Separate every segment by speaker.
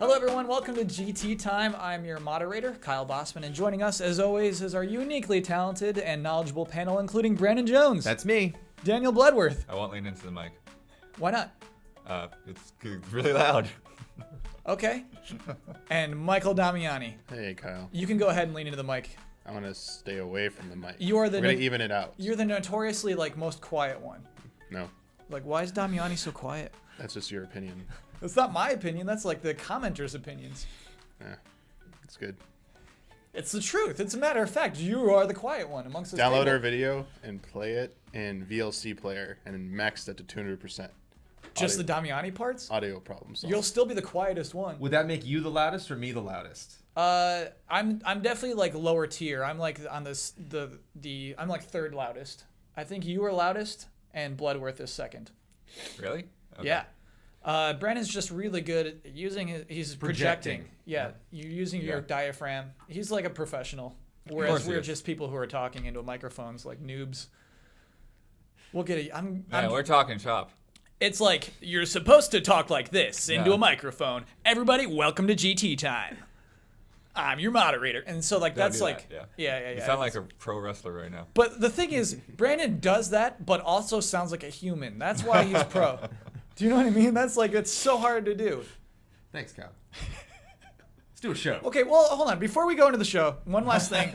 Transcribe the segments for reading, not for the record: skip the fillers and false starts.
Speaker 1: Hello everyone, welcome to GT Time. I'm your moderator, Kyle Bossman, and joining us as always is our uniquely talented and knowledgeable panel, including Brandon Jones.
Speaker 2: That's me.
Speaker 1: Daniel Bloodworth.
Speaker 3: I won't lean into the mic.
Speaker 1: Why not?
Speaker 3: It's really loud.
Speaker 1: Okay. And Michael Damiani.
Speaker 4: Hey, Kyle.
Speaker 1: You can go ahead and lean into the mic.
Speaker 4: I want to stay away from the mic.
Speaker 1: You are the
Speaker 4: We're gonna even it out.
Speaker 1: You're the notoriously most quiet one.
Speaker 4: No,
Speaker 1: Why is Damiani so quiet?
Speaker 4: that's just your opinion.
Speaker 1: That's not my opinion. That's the commenters' opinions.
Speaker 4: Yeah, it's good.
Speaker 1: It's the truth. It's a matter of fact. You are the quiet one amongst us.
Speaker 4: Download our video and play it in VLC player and max that to 200%.
Speaker 1: Just the Damiani parts?
Speaker 4: Audio problems.
Speaker 1: You'll still be the quietest one.
Speaker 2: Would that make you the loudest or me the loudest?
Speaker 1: I'm definitely lower tier. I'm on this I'm third loudest. I think you are loudest and Bloodworth is second.
Speaker 3: Really? Okay.
Speaker 1: Yeah. Brandon's just really good at he's projecting. Yeah, you're using your diaphragm. He's like a professional, whereas we're just people who are talking into microphones like noobs. We'll get it.
Speaker 3: We're talking shop.
Speaker 1: It's like you're supposed to talk like this into
Speaker 3: No.
Speaker 1: a microphone. Everybody, welcome to GT Time. I'm your moderator, and so that's
Speaker 3: do
Speaker 1: like
Speaker 3: that,
Speaker 1: yeah.
Speaker 3: You sound like a pro wrestler right now.
Speaker 1: But the thing is, Brandon does that, but also sounds like a human. That's why he's pro. Do you know what I mean? That's it's so hard to do.
Speaker 2: Thanks, Kyle. Let's do a show.
Speaker 1: Okay, well, hold on. Before we go into the show, one last thing.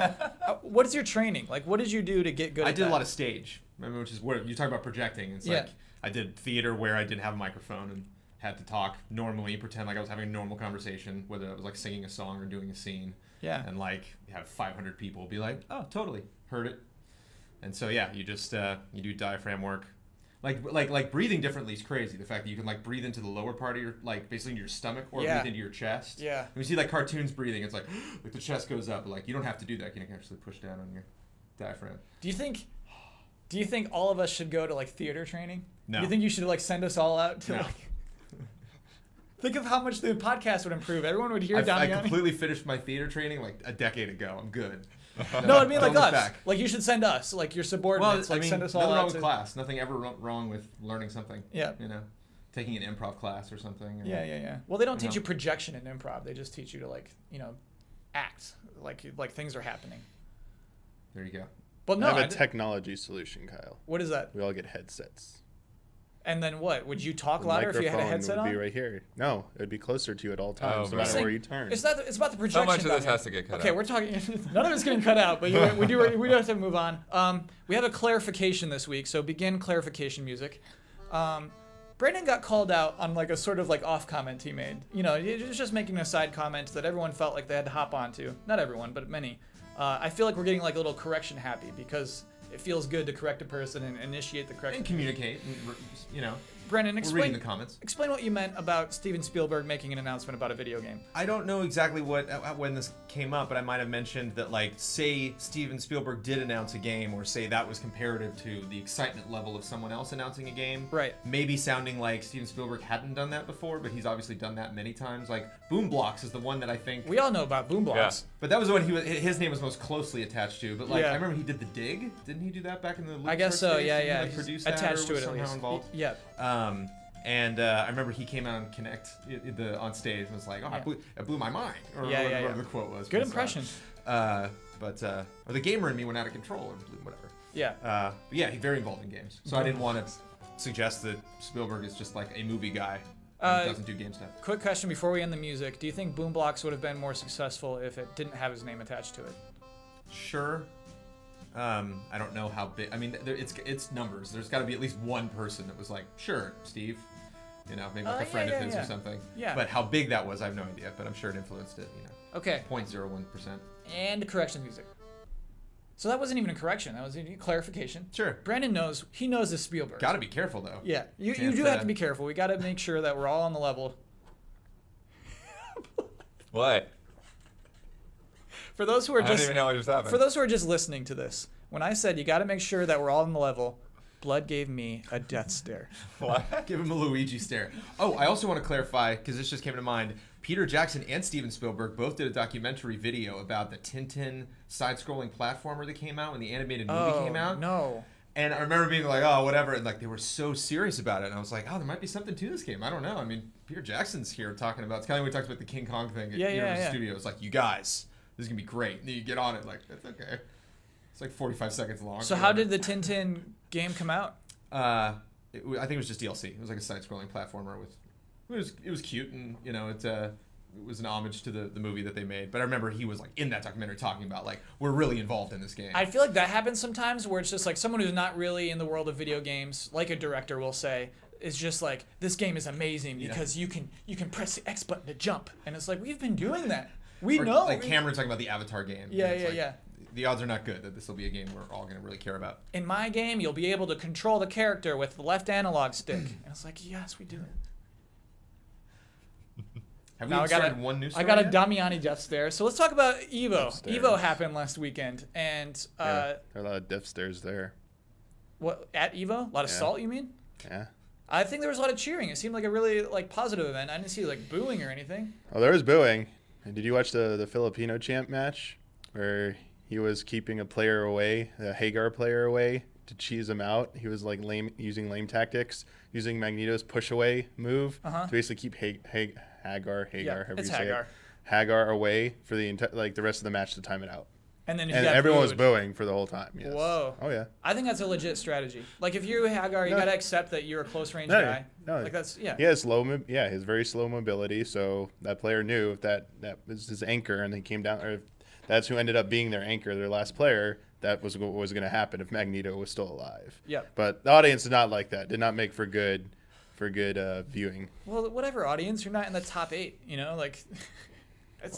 Speaker 1: What is your training? What did you do to get good at
Speaker 2: I did
Speaker 1: that?
Speaker 2: a lot of stage. Remember, which is where you talk about projecting. It's
Speaker 1: Yeah.
Speaker 2: like I did theater where I didn't have a microphone and had to talk normally, pretend like I was having a normal conversation, whether I was singing a song or doing a scene.
Speaker 1: Yeah.
Speaker 2: And have 500 people be like, "Oh, totally, heard it." And so you just you do diaphragm work. Like breathing differently is crazy. The fact that you can breathe into the lower part of your basically into your stomach or breathe into your chest.
Speaker 1: Yeah.
Speaker 2: When you see cartoons breathing, it's like the chest goes up, but you don't have to do that. You can actually push down on your diaphragm.
Speaker 1: Do you think all of us should go to theater training?
Speaker 2: No.
Speaker 1: Do you think you should send us all out to
Speaker 2: No.
Speaker 1: Think of how much the podcast would improve. Everyone would hear
Speaker 2: I
Speaker 1: Damiani.
Speaker 2: completely finished my theater training a decade ago. I'm good.
Speaker 1: No, I mean
Speaker 2: Don't look
Speaker 1: us.
Speaker 2: back.
Speaker 1: You should send us, your subordinates. Send us all
Speaker 2: nothing
Speaker 1: out
Speaker 2: wrong with
Speaker 1: to
Speaker 2: class. Nothing ever wrong with learning something.
Speaker 1: Yeah.
Speaker 2: Taking an improv class or something.
Speaker 1: Yeah. Well, they don't teach you projection in improv. They just teach you to act like things are happening.
Speaker 2: There you go.
Speaker 1: But no,
Speaker 4: I have a technology solution, Kyle.
Speaker 1: What is that?
Speaker 4: We all get headsets.
Speaker 1: And then what? Would you talk
Speaker 4: The
Speaker 1: louder if you had a
Speaker 4: microphone
Speaker 1: headset
Speaker 4: would
Speaker 1: on?
Speaker 4: be right here. No, it would be closer to you at all times, no
Speaker 3: right.
Speaker 4: matter where you turn.
Speaker 1: It's about the projection.
Speaker 3: So much of this
Speaker 1: Damiani.
Speaker 3: has to get cut
Speaker 1: Okay,
Speaker 3: out.
Speaker 1: we're talking. None of it's getting cut out, but we do have to move on. We have a clarification this week, so begin clarification music. Brandon got called out on a sort of off comment he made. He was just making a side comment that everyone felt like they had to hop onto. Not everyone, but many. I feel like we're getting a little correction happy because it feels good to correct a person and initiate the correction.
Speaker 2: And communicate.
Speaker 1: Brandon,
Speaker 2: We're reading the comments.
Speaker 1: Explain what you meant about Steven Spielberg making an announcement about a video game.
Speaker 2: I don't know exactly when this came up, but I might have mentioned that say Steven Spielberg did announce a game, or say that was comparative to the excitement level of someone else announcing a game.
Speaker 1: Right.
Speaker 2: Maybe sounding like Steven Spielberg hadn't done that before, but he's obviously done that many times. Boom Blocks is the one that I think.
Speaker 1: We all know about Boom Blocks.
Speaker 2: But that was the one his name was most closely attached to. But
Speaker 1: Yeah.
Speaker 2: I remember he did The Dig. Didn't he do that back in the?
Speaker 1: I guess so.
Speaker 2: days?
Speaker 1: Yeah.
Speaker 2: Didn't he,
Speaker 1: He's
Speaker 2: produce that
Speaker 1: attached
Speaker 2: or
Speaker 1: to
Speaker 2: was
Speaker 1: it at
Speaker 2: somehow
Speaker 1: least.
Speaker 2: involved?
Speaker 1: Yeah.
Speaker 2: And I remember he came out on Connect on stage and was like, it blew my mind. Or whatever the quote was.
Speaker 1: Good impression.
Speaker 2: Or the gamer in me went out of control or whatever.
Speaker 1: Yeah.
Speaker 2: He's very involved in games. So I didn't want to suggest that Spielberg is just a movie guy and doesn't do game stuff.
Speaker 1: Quick question before we end the music. Do you think Boom Blocks would have been more successful if it didn't have his name attached to it?
Speaker 2: Sure. I don't know how big. I mean, it's numbers. There's got to be at least one person that was like, "Sure, Steve," maybe a friend of his or something.
Speaker 1: Yeah.
Speaker 2: But how big that was, I have no idea. But I'm sure it influenced it.
Speaker 1: Okay.
Speaker 2: 0.01%.
Speaker 1: And correction music. So that wasn't even a correction. That was a clarification.
Speaker 2: Sure.
Speaker 1: Brandon knows. He knows this Spielberg.
Speaker 2: Got to be careful though.
Speaker 1: Yeah. You do have to be careful. We got to make sure that we're all on the level.
Speaker 3: What?
Speaker 1: For those who are
Speaker 3: I don't even know what just happened.
Speaker 1: For those who are just listening to this, when I said you got to make sure that we're all on the level, Blood gave me a death stare.
Speaker 3: What?
Speaker 2: Give him a Luigi stare. Oh, I also want to clarify, because this just came to mind, Peter Jackson and Steven Spielberg both did a documentary video about the Tintin side-scrolling platformer that came out when the animated movie came out.
Speaker 1: No.
Speaker 2: And I remember being like, oh, whatever. And like they were so serious about it. And I was like, oh, there might be something to this game. I don't know. I mean, Peter Jackson's here talking about, it's kind of when we talked about the King Kong thing at Universal Studios. Like, you guys, this is going to be great. And then you get on it, like, that's okay. It's like 45 seconds long.
Speaker 1: So how did the Tintin game come out?
Speaker 2: I think it was just DLC. It was like a side-scrolling platformer with, it was cute, and you know it was an homage to the movie that they made. But I remember he was like in that documentary talking about like we're really involved in this game.
Speaker 1: I feel like that happens sometimes where it's just like someone who's not really in the world of video games, like a director will say, is just like, this game is amazing because you can press the X button to jump, and it's like, we've been doing that. We know.
Speaker 2: Like Cameron talking about the Avatar game.
Speaker 1: Yeah.
Speaker 2: The odds are not good that this will be a game we're all going to really care about.
Speaker 1: In my game, you'll be able to control the character with the left analog stick. And it's like, yes, we do it.
Speaker 2: Have we started one new story
Speaker 1: I got a
Speaker 2: yet?
Speaker 1: Damiani death stare. So let's talk about Evo.
Speaker 4: Death stares.
Speaker 1: Evo happened last weekend, and
Speaker 4: There are a lot of death stares there.
Speaker 1: what at Evo? A lot of salt, you mean?
Speaker 4: Yeah.
Speaker 1: I think there was a lot of cheering. It seemed like a really like positive event. I didn't see like booing or anything.
Speaker 4: Oh, there was booing. And did you watch the Filipino champ match where he was keeping a player away, a Hagar player away, to cheese him out? He was like using lame tactics, using Magneto's push away move to basically keep Hagar, however you say
Speaker 1: Hagar.
Speaker 4: it, Hagar away for the the rest of the match to time it out.
Speaker 1: And then
Speaker 4: And everyone was booing for the whole time. Yes.
Speaker 1: Whoa.
Speaker 4: Oh yeah.
Speaker 1: I think that's a legit strategy. Like if you're Hagar, you gotta accept that you're a close range
Speaker 4: No,
Speaker 1: guy.
Speaker 4: no.
Speaker 1: Like that's
Speaker 4: He has he has very slow mobility, so that player knew if that was his anchor, and he came down, or if that's who ended up being their anchor, their last player. That was what was going to happen if Magneto was still alive.
Speaker 1: Yeah.
Speaker 4: But the audience did not like that. Did not make for good viewing.
Speaker 1: Well, whatever audience, you're not in the top 8. You know, like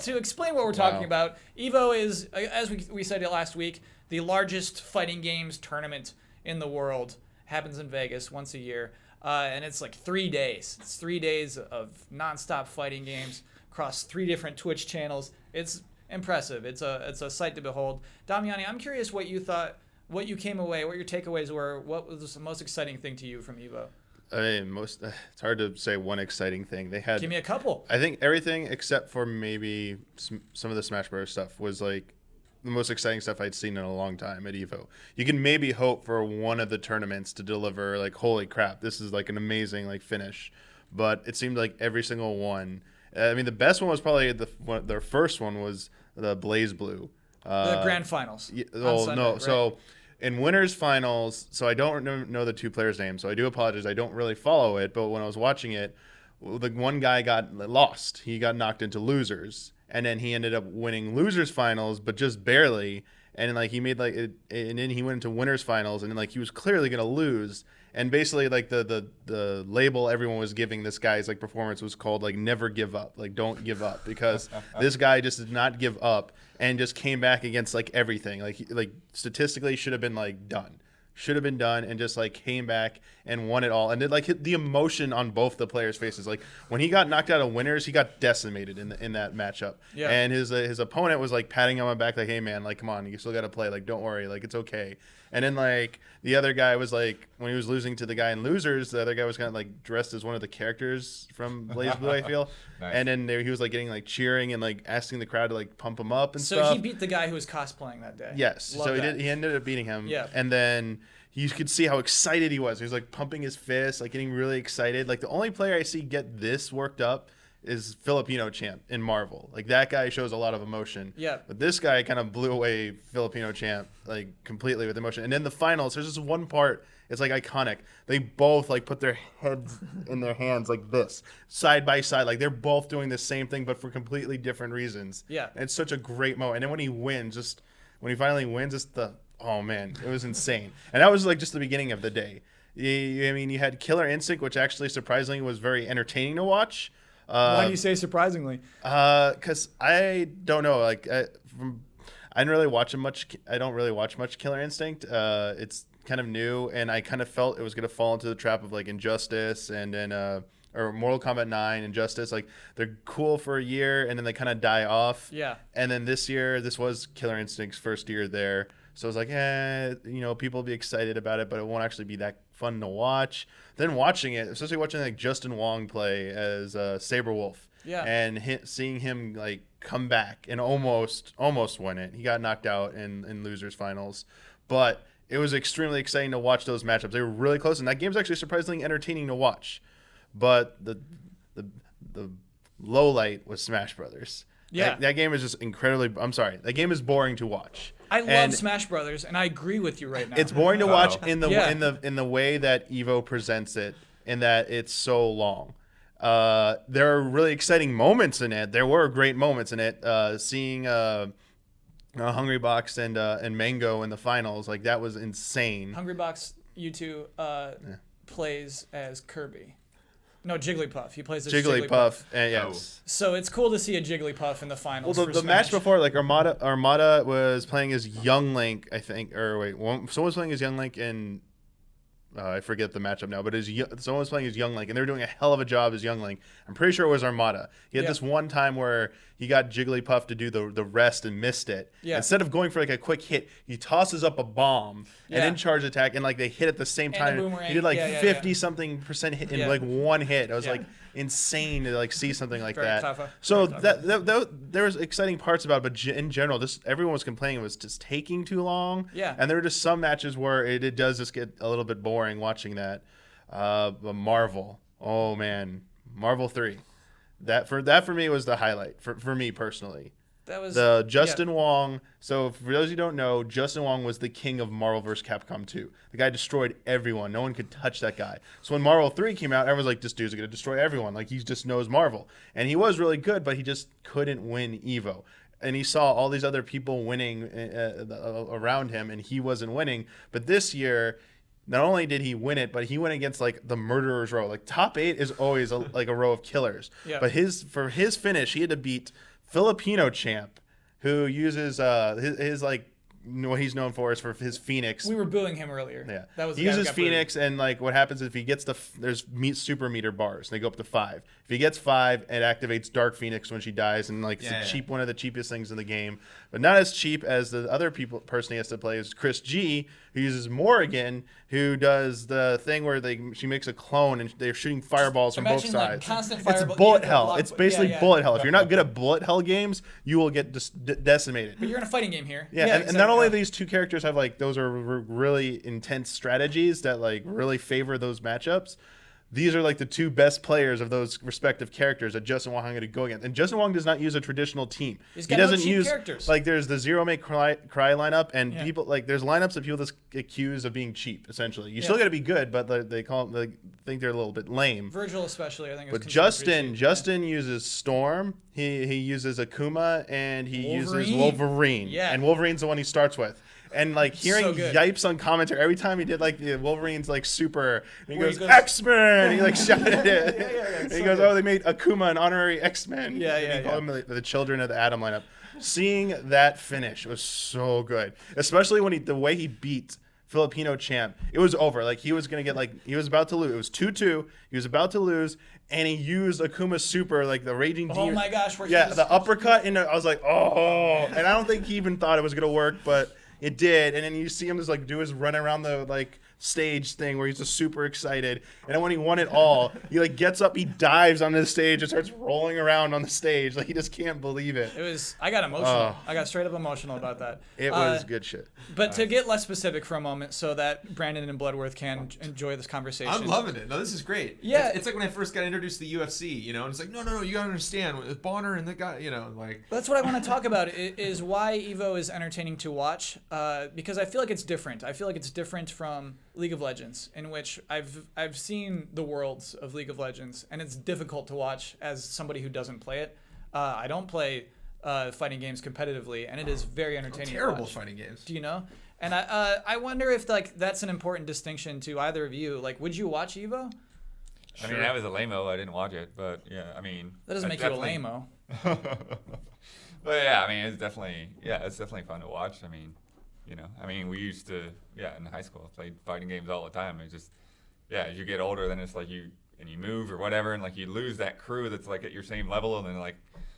Speaker 1: to explain what we're talking about. Evo is, as we said it last week, the largest fighting games tournament in the world. Happens in Vegas once a year, and it's like 3 days. It's 3 days of nonstop fighting games across 3 different Twitch channels. It's impressive. It's a sight to behold. Damiani, I'm curious what you thought, what you came away, what your takeaways were. What was the most exciting thing to you from Evo?
Speaker 4: I mean, it's hard to say one exciting thing. They had.
Speaker 1: Give me a couple.
Speaker 4: I think everything except for maybe some of the Smash Bros. Stuff was like the most exciting stuff I'd seen in a long time at Evo. You can maybe hope for one of the tournaments to deliver like, holy crap, this is like an amazing like finish, but it seemed like every single one. I mean, the best one was probably their first one was the Blaze Blue.
Speaker 1: The grand finals.
Speaker 4: No.
Speaker 1: Right?
Speaker 4: So in winners finals, so I don't know the 2 players' names, so I do apologize. I don't really follow it, but when I was watching it, the one guy got lost. He got knocked into losers, and then he ended up winning losers finals, but just barely. And like he made like it, and then he went into winners finals, and then like he was clearly gonna lose. And basically, like the label everyone was giving this guy's like performance was called like never give up, like don't give up, because this guy just did not give up and just came back against like everything. Like statistically should have been like done, and just like came back and won it all. And then like the emotion on both the players' faces, like when he got knocked out of winners, he got decimated in that matchup.
Speaker 1: Yeah.
Speaker 4: And his opponent was like patting him on the back, like, hey man, like come on, you still got to play, like don't worry, like it's okay. And then like the other guy was like, when he was losing to the guy in losers, the other guy was kind of like dressed as one of the characters from Blaze Blue, I feel.
Speaker 3: Nice.
Speaker 4: And then he was like getting like cheering and like asking the crowd to like pump him up and
Speaker 1: So
Speaker 4: stuff.
Speaker 1: he beat the guy who was cosplaying that day.
Speaker 4: Yes.
Speaker 1: Love
Speaker 4: So
Speaker 1: that.
Speaker 4: he ended up beating him.
Speaker 1: Yeah.
Speaker 4: And then you could see how excited he was. He was like pumping his fist, like getting really excited. Like the only player I see get this worked up is Filipino champ in Marvel. Like that guy shows a lot of emotion.
Speaker 1: Yeah.
Speaker 4: But this guy kind of blew away Filipino champ like completely with emotion. And then the finals, there's this one part, it's like iconic. They both like put their heads in their hands like this, side by side. Like they're both doing the same thing, but for completely different reasons.
Speaker 1: Yeah.
Speaker 4: And it's such a great moment. And then when he finally wins, it's oh man, it was insane. And that was like just the beginning of the day. I mean, you had Killer Instinct, which actually surprisingly was very entertaining to watch.
Speaker 1: Why do you say surprisingly?
Speaker 4: Because I don't know, like I don't really watch much. I don't really watch much Killer Instinct. It's kind of new, and I kind of felt it was gonna fall into the trap of like Injustice and then or Mortal Kombat 9, Injustice. Like they're cool for a year, and then they kind of die off.
Speaker 1: Yeah.
Speaker 4: And then this was Killer Instinct's first year there. So I was like, people will be excited about it, but it won't actually be that fun to watch. Then watching it, especially watching like Justin Wong play as Saberwolf, and seeing him like come back and almost win it. He got knocked out in losers finals, but it was extremely exciting to watch those matchups. They were really close, and that game's actually surprisingly entertaining to watch. But the low light was Smash Brothers.
Speaker 1: Yeah.
Speaker 4: That game is just incredibly. I'm sorry. That game is boring to watch.
Speaker 1: I love Smash Brothers, and I agree with you right now.
Speaker 4: It's boring to watch in the
Speaker 1: Yeah.
Speaker 4: in the way that Evo presents it, in that it's so long. There are really exciting moments in it. There were great moments in it. Seeing Hungry Box and Mango in the finals, like that was insane.
Speaker 1: Hungrybox U2 plays as Kirby. No, Jigglypuff. He plays as
Speaker 4: Jigglypuff, and yes.
Speaker 1: So it's cool to see a Jigglypuff in the finals.
Speaker 4: Well,
Speaker 1: for
Speaker 4: the match
Speaker 1: Smash.
Speaker 4: before, like Armada was playing as Young Link, I think, or wait, someone was playing as Young Link in. I forget the matchup now, but someone was playing as Young Link, and they were doing a hell of a job as Young Link. I'm pretty sure it was Armada. He had this one time where he got Jigglypuff to do the rest and missed it.
Speaker 1: Yeah.
Speaker 4: Instead of going for like a quick hit, he tosses up a bomb and then charge attack, and like they hit at the same
Speaker 1: And a
Speaker 4: time.
Speaker 1: boomerang.
Speaker 4: He did like
Speaker 1: Yeah.
Speaker 4: 50-something% hit in like one hit. It was like insane to like see something like
Speaker 1: Very
Speaker 4: that.
Speaker 1: clever.
Speaker 4: So
Speaker 1: Very
Speaker 4: that there was exciting parts about it, but in general, everyone was complaining it was just taking too long.
Speaker 1: Yeah.
Speaker 4: And there were just some matches where it does just get a little bit boring watching that. But Marvel, oh man, Marvel 3, that for me was the highlight for me personally.
Speaker 1: That was
Speaker 4: The Justin Wong. So for those who don't know, Justin Wong was the king of Marvel vs. Capcom 2. The guy destroyed everyone. No one could touch that guy. So when Marvel 3 came out, everyone's like, this dude's going to destroy everyone. Like, he just knows Marvel. And he was really good, but he just couldn't win EVO. And he saw all these other people winning around him, and he wasn't winning. But this year, not only did he win it, but he went against like the murderer's row. Like top 8 is always like a row of killers.
Speaker 1: Yeah.
Speaker 4: But for his finish, he had to beat Filipino champ, who uses his like what he's known for is for his Phoenix.
Speaker 1: We were booing him earlier.
Speaker 4: Yeah,
Speaker 1: That was the
Speaker 4: he
Speaker 1: guy who
Speaker 4: uses
Speaker 1: got booed.
Speaker 4: Phoenix, and like what happens if he gets there's super meter bars, and they go up to 5. If he gets 5, it activates Dark Phoenix when she dies, and like it's one of the cheapest things in the game, but not as cheap as the other person he has to play is Chris G, who uses Morrigan, who does the thing where she makes a clone and they're shooting fireballs from both
Speaker 1: Imagine, like,
Speaker 4: sides.
Speaker 1: constant
Speaker 4: It's
Speaker 1: fireball-
Speaker 4: bullet
Speaker 1: yeah,
Speaker 4: hell.
Speaker 1: block-
Speaker 4: It's basically
Speaker 1: yeah.
Speaker 4: bullet hell. If you're not good at bullet hell games, you will get decimated.
Speaker 1: But you're in a fighting game here.
Speaker 4: Yeah, and not only
Speaker 1: exactly.
Speaker 4: these two characters have like those are really intense strategies that like really favor those matchups. These are like the two best players of those respective characters that Justin Wong is going to go against. And Justin Wong does not use a traditional team.
Speaker 1: He's
Speaker 4: He
Speaker 1: got no
Speaker 4: doesn't
Speaker 1: cheap
Speaker 4: use
Speaker 1: characters.
Speaker 4: like there's the Zero May Cry lineup, and
Speaker 1: Yeah.
Speaker 4: people like there's lineups that people just accuse of being cheap. Essentially, you still got to be good, but they call they think they're a little bit lame.
Speaker 1: Virgil especially, I think.
Speaker 4: But Justin uses Storm. He uses Akuma, and he uses Wolverine.
Speaker 1: Yeah.
Speaker 4: And Wolverine's the one he starts with. And like hearing
Speaker 1: So good.
Speaker 4: Yipes on commentary every time he did like the Wolverine's like super, and he
Speaker 1: Where
Speaker 4: goes
Speaker 1: he goes-
Speaker 4: X-Men. He like shouted it. And he
Speaker 1: so
Speaker 4: goes,
Speaker 1: good.
Speaker 4: "Oh, they made Akuma an honorary X-Men."
Speaker 1: Yeah,
Speaker 4: And
Speaker 1: yeah,
Speaker 4: he called them the Children of the Atom lineup. Seeing that finish was so good, especially when the way he beat Filipino champ. It was over. Like he was gonna get he was about to lose. It was 2-2. He was about to lose, and he used Akuma's super, like the Raging
Speaker 1: Oh
Speaker 4: Demon.
Speaker 1: my gosh, where he
Speaker 4: Yeah,
Speaker 1: was-
Speaker 4: the uppercut, and I was like, oh. And I don't think he even thought it was gonna work, but it did. And then you see him just like do his run around the like stage thing where he's just super excited. And then when he won it all, he like gets up, he dives onto the stage and starts rolling around on the stage. Like he just can't believe it.
Speaker 1: It was. I got emotional.
Speaker 4: Oh.
Speaker 1: I got straight up emotional about that.
Speaker 4: It was good shit.
Speaker 1: But to get less specific for a moment, so that Brandon and Bloodworth can enjoy this conversation.
Speaker 2: I'm loving it. No, this is great.
Speaker 1: Yeah.
Speaker 2: It's like when I first got introduced to the UFC, you know, and it's like, no, you gotta understand, with Bonner and the guy, you know, like.
Speaker 1: That's what I want to talk about. Is why Evo is entertaining to watch. Because I feel like it's different. I feel like it's different from League of Legends, in which I've seen the worlds of League of Legends, and it's difficult to watch as somebody who doesn't play it. I don't play fighting games competitively, and it is very entertaining.
Speaker 2: Terrible
Speaker 1: to watch.
Speaker 2: fighting games.
Speaker 1: Do you know? And I wonder if like that's an important distinction to either of you. Like, would you watch Evo?
Speaker 3: I mean, I was a lame-o. I didn't watch it, but yeah, I mean.
Speaker 1: That doesn't make you a lame-o.
Speaker 3: But yeah, I mean, it's definitely fun to watch. I mean, you know, we used to, in high school, played fighting games all the time. It's just, as you get older, then it's like you move or whatever, and like you lose that crew that's like at your same level, and then like,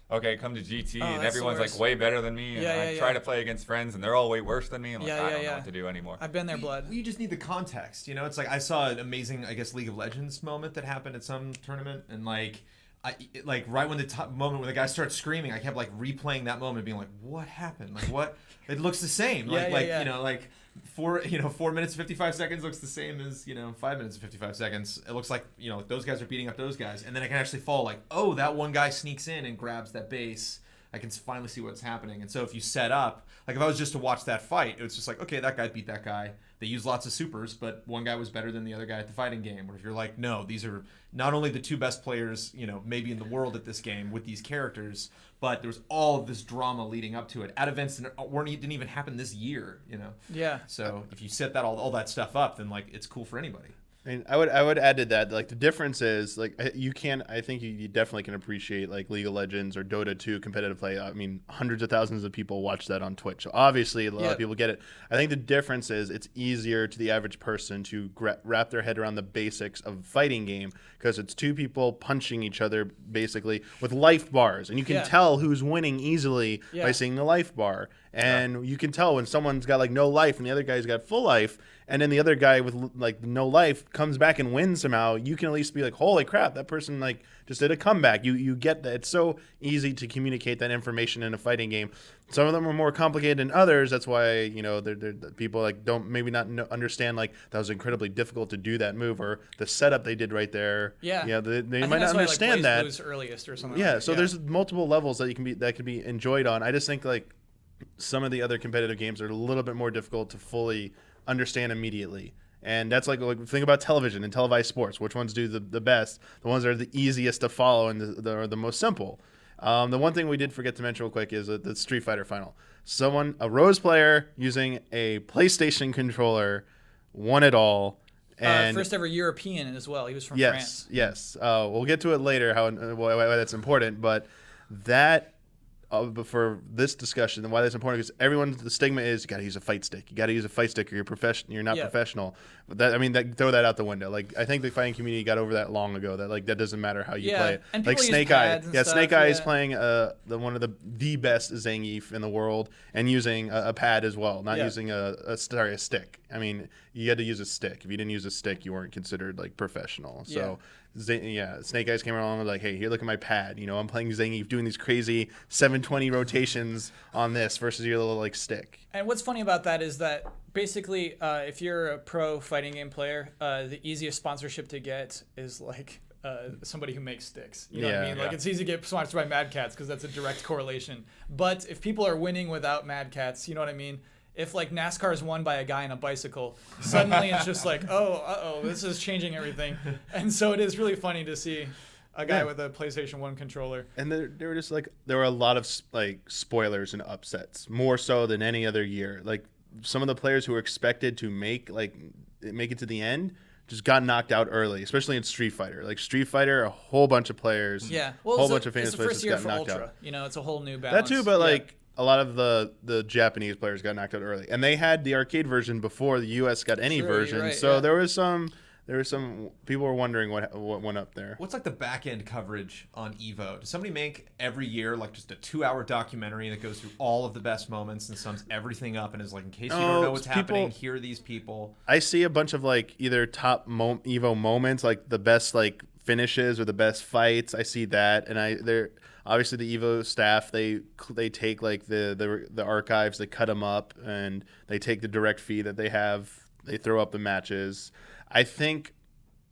Speaker 3: okay, come to GT, and
Speaker 1: that's the
Speaker 3: everyone's like
Speaker 1: worst.
Speaker 3: way better than me, and I try to play against friends, and they're all way worse than me, and like, I don't know what to do anymore.
Speaker 1: I've been there, blood.
Speaker 2: You just need the context, you know. It's like I saw an amazing, I guess, League of Legends moment that happened at some tournament, and like right when the moment when the guy starts screaming, I kept like replaying that moment, being like, "What happened? Like what? It looks the same. Like you know, like 4 minutes 55 seconds looks the same as 5 minutes and 55 seconds. It looks like those guys are beating up those guys, and then I can actually follow like, oh, that one guy sneaks in and grabs that base. I can finally see what's happening. And so if you set up, like if I was just to watch that fight, it was just like, okay, that guy beat that guy. They use lots of supers, but one guy was better than the other guy at the fighting game. Or if you're like, no, these are not only the two best players, maybe in the world at this game with these characters, but there was all of this drama leading up to it at events that didn't even happen this year,
Speaker 1: Yeah.
Speaker 2: So if you set that all that stuff up, then like it's cool for anybody.
Speaker 4: And I would add to that, like the difference is like I think you definitely can appreciate like League of Legends or Dota 2 competitive play. I mean, hundreds of thousands of people watch that on Twitch. So obviously a lot of people get it. I think the difference is it's easier to the average person to wrap their head around the basics of a fighting game because it's two people punching each other basically with life bars. And you can tell who's winning easily by seeing the life bar. And you can tell when someone's got like no life and the other guy's got full life, and then the other guy with like no life comes back and wins somehow. You can at least be like, holy crap, that person like just did a comeback. You get that. It's so easy to communicate that information in a fighting game. Some of them are more complicated than others. That's why they're people like don't maybe not understand like that was incredibly difficult to do that move or the setup they did right there.
Speaker 1: Yeah,
Speaker 4: they might not understand that.
Speaker 1: Blues earliest or something.
Speaker 4: Yeah,
Speaker 1: like
Speaker 4: so there's multiple levels that can be enjoyed on. I just think like some of the other competitive games are a little bit more difficult to fully understand immediately. And that's like think about television and televised sports. Which ones do the best? The ones that are the easiest to follow and are the most simple. The one thing we did forget to mention real quick is the Street Fighter final. A Rose player using a PlayStation controller won it all. And
Speaker 1: first ever European as well. He was from France.
Speaker 4: Yes. We'll get to it later why that's important, but that. But for this discussion and why that's important because the stigma is you got to use a fight stick. You got to use a fight stick or you're not professional. But throw that out the window. Like I think the fighting community got over that long ago. That like that doesn't matter how you play it.
Speaker 1: And
Speaker 4: like
Speaker 1: Snake Eye.
Speaker 4: Snake Eye is playing one of the best Zangief in the world and using a pad as well, not using a stick. I mean, you had to use a stick. If you didn't use a stick, you weren't considered like professional. So. Snake Eyes came around and was like, hey, here, look at my pad. I'm playing Zangief doing these crazy 720 rotations on this versus your little like stick.
Speaker 1: And what's funny about that is that basically, if you're a pro fighting game player, the easiest sponsorship to get is like somebody who makes sticks. You know what I mean? Like it's easy to get sponsored by Mad Catz because that's a direct correlation. But if people are winning without Mad Catz, you know what I mean? If like NASCAR is won by a guy on a bicycle, suddenly it's just like, this is changing everything. And so it is really funny to see a guy with a PlayStation 1 controller.
Speaker 4: And there were just like there were a lot of like spoilers and upsets, more so than any other year. Like some of the players who were expected to make it to the end just got knocked out early, especially in Street Fighter. Like Street Fighter, a whole bunch of players, a whole bunch of famous players just got knocked out.
Speaker 1: It's a whole new balance.
Speaker 4: That too, but like. A lot of the Japanese players got knocked out early, and they had the arcade version before the U.S. got any version. Right, so there was some people were wondering what went up there.
Speaker 2: What's like the back end coverage on Evo? Does somebody make every year like just a 2-hour documentary that goes through all of the best moments and sums everything up and is like, in case you don't know what's happening, here are these people.
Speaker 4: I see a bunch of like either top Evo moments, like the best like finishes or the best fights. I see that, and they're. Obviously, the Evo staff they take like the archives, they cut them up, and they take the direct feed that they have. They throw up the matches. I think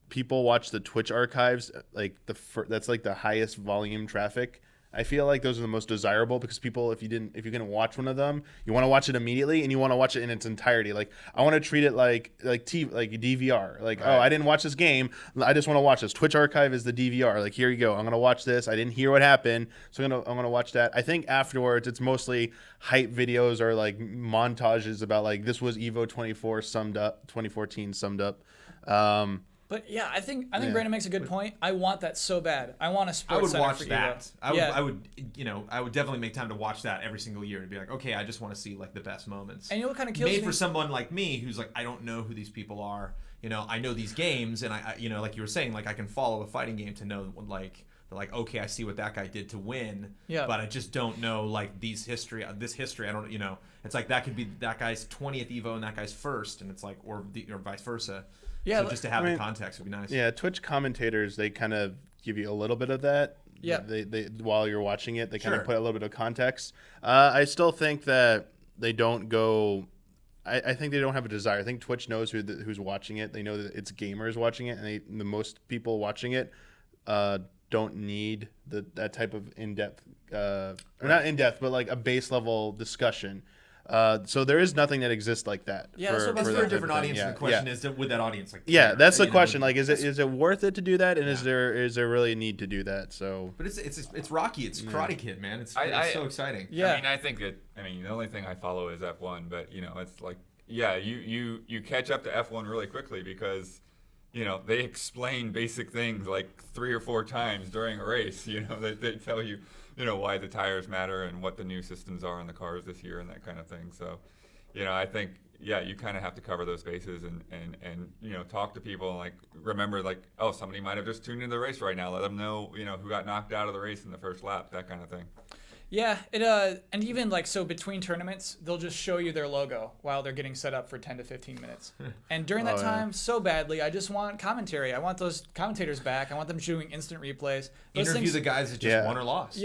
Speaker 4: people watch the Twitch archives like that's like the highest volume traffic. I feel like those are the most desirable because people, if you're gonna watch one of them, you want to watch it immediately and you want to watch it in its entirety. Like I want to treat it like DVR. Like right. Oh, I didn't watch this game, I just want to watch this. Twitch archive is the DVR. Like here you go, I'm gonna watch this. I didn't hear what happened, so I'm gonna watch that. I think afterwards it's mostly hype videos or like montages about like this was Evo 2014 summed up.
Speaker 1: But yeah, I think Brandon makes a good point. I want that so bad. I want a sports center for
Speaker 2: that.
Speaker 1: Evo.
Speaker 2: I would definitely make time to watch that every single year and be like, okay, I just want to see like the best moments.
Speaker 1: And you know what kind of kills me?
Speaker 2: Made for someone like me who's like, I don't know who these people are. I know these games, and I like you were saying, like I can follow a fighting game to know like okay, I see what that guy did to win. Yeah. But I just don't know like this history. I don't. It's like that could be that guy's 20th Evo and that guy's first, and it's like or vice versa. Yeah, so just to have the context would be nice.
Speaker 4: Yeah, Twitch commentators, they kind of give you a little bit of that. Yeah. They while you're watching it, they kind of put a little bit of context. I still think that they don't go I think they don't have a desire. I think Twitch knows who's watching it. They know that it's gamers watching it, and the most people watching it don't need that type of in-depth, or not in-depth, but like a base level discussion. So there is nothing that exists like that.
Speaker 1: Yeah, that's
Speaker 2: It's for
Speaker 4: that
Speaker 2: a different
Speaker 4: type of thing.
Speaker 2: audience.
Speaker 4: Yeah,
Speaker 2: And the question
Speaker 4: yeah.
Speaker 2: is, would that audience like?
Speaker 4: Yeah,
Speaker 2: care?
Speaker 4: that's the
Speaker 2: You know,
Speaker 4: question. Like, is it worth it to do that? And is there really a need to do that? So,
Speaker 2: But it's Rocky. It's Karate Kid, man. It's so exciting.
Speaker 1: Yeah.
Speaker 3: I mean, I think that. I mean, the only thing I follow is F1, but it's like, yeah, you catch up to F1 really quickly because, they explain basic things like 3 or 4 times during a race. They tell you, why the tires matter and what the new systems are on the cars this year and that kind of thing. So, I think, yeah, you kind of have to cover those bases and talk to people and, like, remember, like, oh, somebody might have just tuned into the race right now. Let them know, who got knocked out of the race in the first lap, that kind of thing.
Speaker 1: Yeah, and even like so between tournaments, they'll just show you their logo while they're getting set up for 10 to 15 minutes. And during that time, so badly, I just want commentary. I want those commentators back. I want them doing instant replays.
Speaker 2: Interview the guys that just won or lost.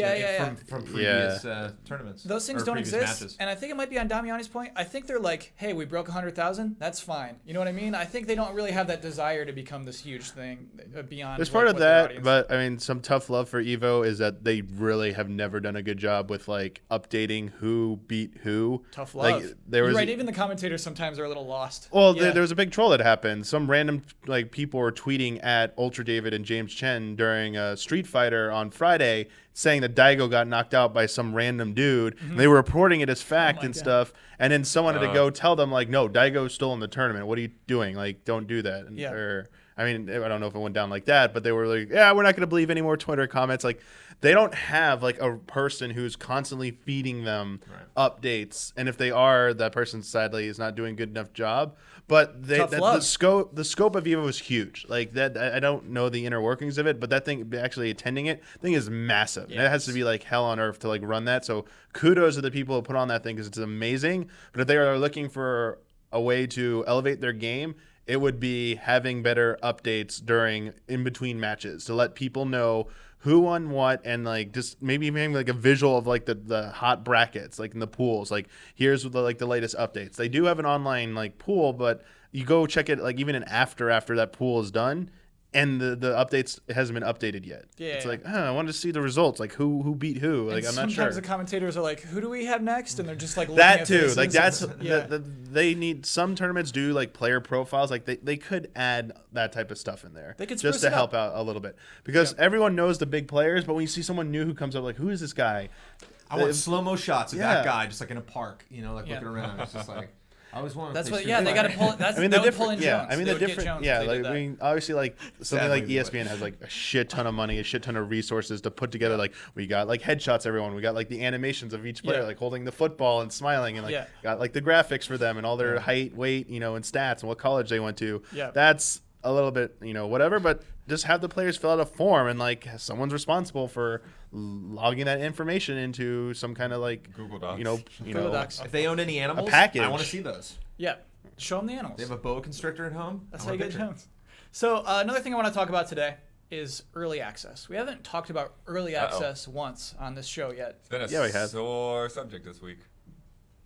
Speaker 2: From previous tournaments.
Speaker 1: Those things
Speaker 2: or
Speaker 1: don't
Speaker 2: previous
Speaker 1: exist.
Speaker 2: matches.
Speaker 1: And I think it might be on Damiani's point. I think they're like, hey, we broke 100,000. That's fine. You know what I mean? I think they don't really have that desire to become this huge thing beyond.
Speaker 4: there's part of
Speaker 1: what their
Speaker 4: that,
Speaker 1: audience-
Speaker 4: but I mean, some tough love for Evo is that they really have never done a good job with like updating who beat who.
Speaker 1: Tough love.
Speaker 4: Like, there was
Speaker 1: You're right. Even the commentators sometimes are a little lost.
Speaker 4: Well,
Speaker 1: Yeah.
Speaker 4: there was a big troll that happened. Some random like people were tweeting at Ultra David and James Chen during a Street Fighter on Friday, saying that Daigo got knocked out by some random dude.
Speaker 1: Mm-hmm.
Speaker 4: And they were reporting it as fact
Speaker 1: my
Speaker 4: and
Speaker 1: God.
Speaker 4: stuff. And then someone had to go tell them like, no, Daigo's still in the tournament. What are you doing? Like, don't do that. And,
Speaker 1: Yeah.
Speaker 4: I mean, I don't know if it went down like that, but they were like, yeah, we're not going to believe any more Twitter comments. Like, they don't have like a person who's constantly feeding them updates. And if they are, that person sadly is not doing a good enough job. But the scope of Evo is huge. Like that, I don't know the inner workings of it, but that thing, actually attending it, thing is massive.
Speaker 1: Yeah.
Speaker 4: And it has to be like hell on earth to like run that. So kudos to the people who put on that thing because it's amazing. But if they are looking for a way to elevate their game, it would be having better updates during in between matches to let people know who won what and like just maybe like a visual of like the hot brackets like in the pools. Like here's the latest updates. They do have an online like pool, but you go check it like even after that pool is done. And the updates it hasn't been updated yet.
Speaker 1: Yeah,
Speaker 4: it's
Speaker 1: yeah.
Speaker 4: like I wanted to see the results, like who beat who. Like
Speaker 1: And
Speaker 4: I'm not sure.
Speaker 1: sometimes the commentators are like, "Who do we have next?" And they're just like looking
Speaker 4: That
Speaker 1: at
Speaker 4: too,
Speaker 1: faces.
Speaker 4: like that's
Speaker 1: yeah.
Speaker 4: they need some tournaments do like player profiles. Like they could add that type of stuff in there.
Speaker 1: They could
Speaker 4: just
Speaker 1: spruce
Speaker 4: to
Speaker 1: it
Speaker 4: help
Speaker 1: up.
Speaker 4: out a little bit because everyone knows the big players, but when you see someone new who comes up, like who is this guy?
Speaker 2: I want slow-mo shots of
Speaker 4: Yeah.
Speaker 2: that guy just like in a park, like
Speaker 1: Yeah.
Speaker 2: looking around. It's just like I always want to.
Speaker 1: That's
Speaker 2: play
Speaker 1: what.
Speaker 2: Street
Speaker 1: Yeah, they got to
Speaker 2: Fighter.
Speaker 1: pull. That's
Speaker 4: I mean,
Speaker 1: that
Speaker 4: the
Speaker 1: would pull
Speaker 4: different,
Speaker 1: in
Speaker 4: yeah.
Speaker 1: Jones.
Speaker 4: I mean,
Speaker 1: They
Speaker 4: the
Speaker 1: would get
Speaker 4: different,
Speaker 1: Jones if
Speaker 4: yeah.
Speaker 1: they
Speaker 4: Like
Speaker 1: did that.
Speaker 4: I mean, obviously, like something like
Speaker 2: Sadly,
Speaker 4: ESPN has like a shit ton of money, a shit ton of resources to put together. Like we got like headshots, everyone. We got like the animations of each player,
Speaker 1: Yeah.
Speaker 4: like holding the football and smiling, and like
Speaker 1: Yeah.
Speaker 4: got like the graphics for them and all their height, weight, and stats and what college they went to.
Speaker 1: Yeah.
Speaker 4: That's a little bit, whatever, but just have the players fill out a form and like someone's responsible for logging that information into some kind of like
Speaker 3: Google Docs.
Speaker 1: Google Docs.
Speaker 2: If they own any animals,
Speaker 4: package.
Speaker 2: I want to see those.
Speaker 1: Yeah, show them the animals.
Speaker 2: They have a boa constrictor at home.
Speaker 1: That's
Speaker 2: I
Speaker 1: how you
Speaker 2: want
Speaker 1: get
Speaker 2: a picture.
Speaker 1: Jones. So another thing I want to talk about today is early access. We haven't talked about early access once on this show yet.
Speaker 3: It's been a
Speaker 4: Yeah, we have.
Speaker 3: sore subject this week.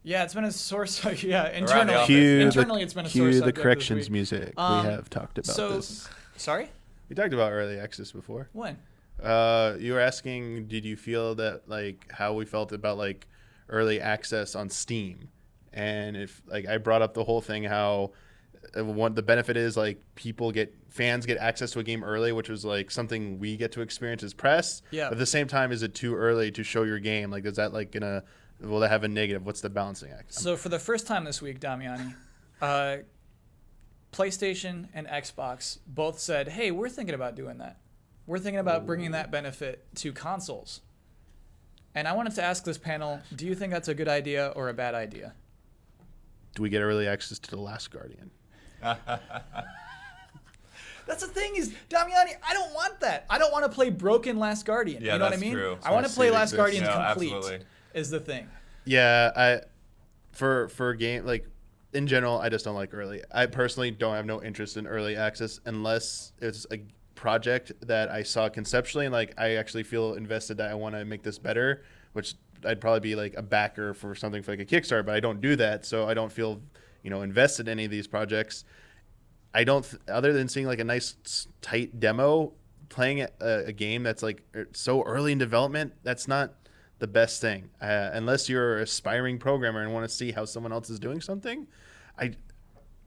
Speaker 1: Yeah, it's been a source. Yeah,
Speaker 3: the
Speaker 1: internally,
Speaker 3: office.
Speaker 1: internally it's been a source.
Speaker 4: the corrections music.
Speaker 1: Um,
Speaker 4: we have talked about
Speaker 1: so-
Speaker 4: this.
Speaker 1: Sorry,
Speaker 4: We talked about early access before.
Speaker 1: when?
Speaker 4: You were asking, did you feel that like how we felt about like early access on Steam, and if like I brought up the whole thing how the benefit is like fans get access to a game early, which was like something we get to experience as press.
Speaker 1: Yeah.
Speaker 4: But at the same time, is it too early to show your game? Like, is that like will that have a negative? What's the balancing act?
Speaker 1: So for the first time this week, Damiani, PlayStation and Xbox both said, "Hey, we're thinking about doing that. We're thinking about bringing that benefit to consoles." And I wanted to ask this panel, do you think that's a good idea or a bad idea?
Speaker 4: Do we get early access to The Last Guardian?
Speaker 1: That's the thing is, Damiani, I don't want that. I don't want to play broken Last Guardian.
Speaker 3: Yeah,
Speaker 1: you know what I
Speaker 3: that's
Speaker 1: mean?
Speaker 3: true.
Speaker 1: I want to
Speaker 3: I
Speaker 1: play
Speaker 3: see it
Speaker 1: Last
Speaker 3: exists.
Speaker 1: Guardian
Speaker 3: No,
Speaker 1: complete.
Speaker 3: absolutely.
Speaker 1: Is the thing.
Speaker 4: Yeah, for game like in general, I just don't like early. I personally don't have no interest in early access unless it's a project that I saw conceptually and like I actually feel invested that I want to make this better, which I'd probably be like a backer for something for like a Kickstarter, but I don't do that, so I don't feel invest in any of these projects. I don't, other than seeing like a nice tight demo, playing a game that's like so early in development, that's not the best thing. Unless you're an aspiring programmer and want to see how someone else is doing something,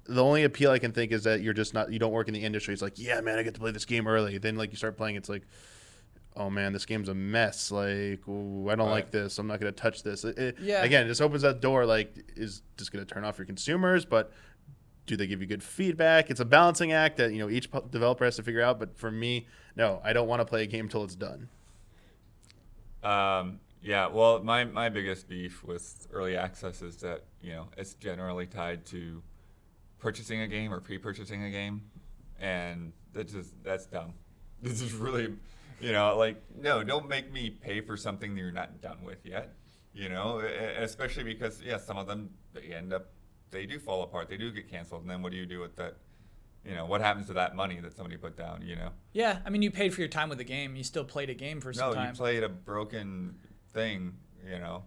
Speaker 4: the only appeal I can think is that you don't work in the industry. It's like, yeah, man, I get to play this game early. Then like you start playing, it's like, oh man, this game's a mess. Like, ooh, I don't like this. I'm not going to touch this. Again, it just opens that door. Like, is just going to turn off your consumers, but do they give you good feedback? It's a balancing act that, each developer has to figure out. But for me, no, I don't want to play a game till it's done.
Speaker 3: Yeah, well, my biggest beef with early access is that, it's generally tied to purchasing a game or pre-purchasing a game, and that's dumb. This is really, no, don't make me pay for something that you're not done with yet, especially because, some of them, they do fall apart, they do get canceled, and then what do you do with that? What happens to that money that somebody put down,
Speaker 1: Yeah, I mean, you paid for your time with the game. You still played a game for some time.
Speaker 3: No, you played a broken thing, I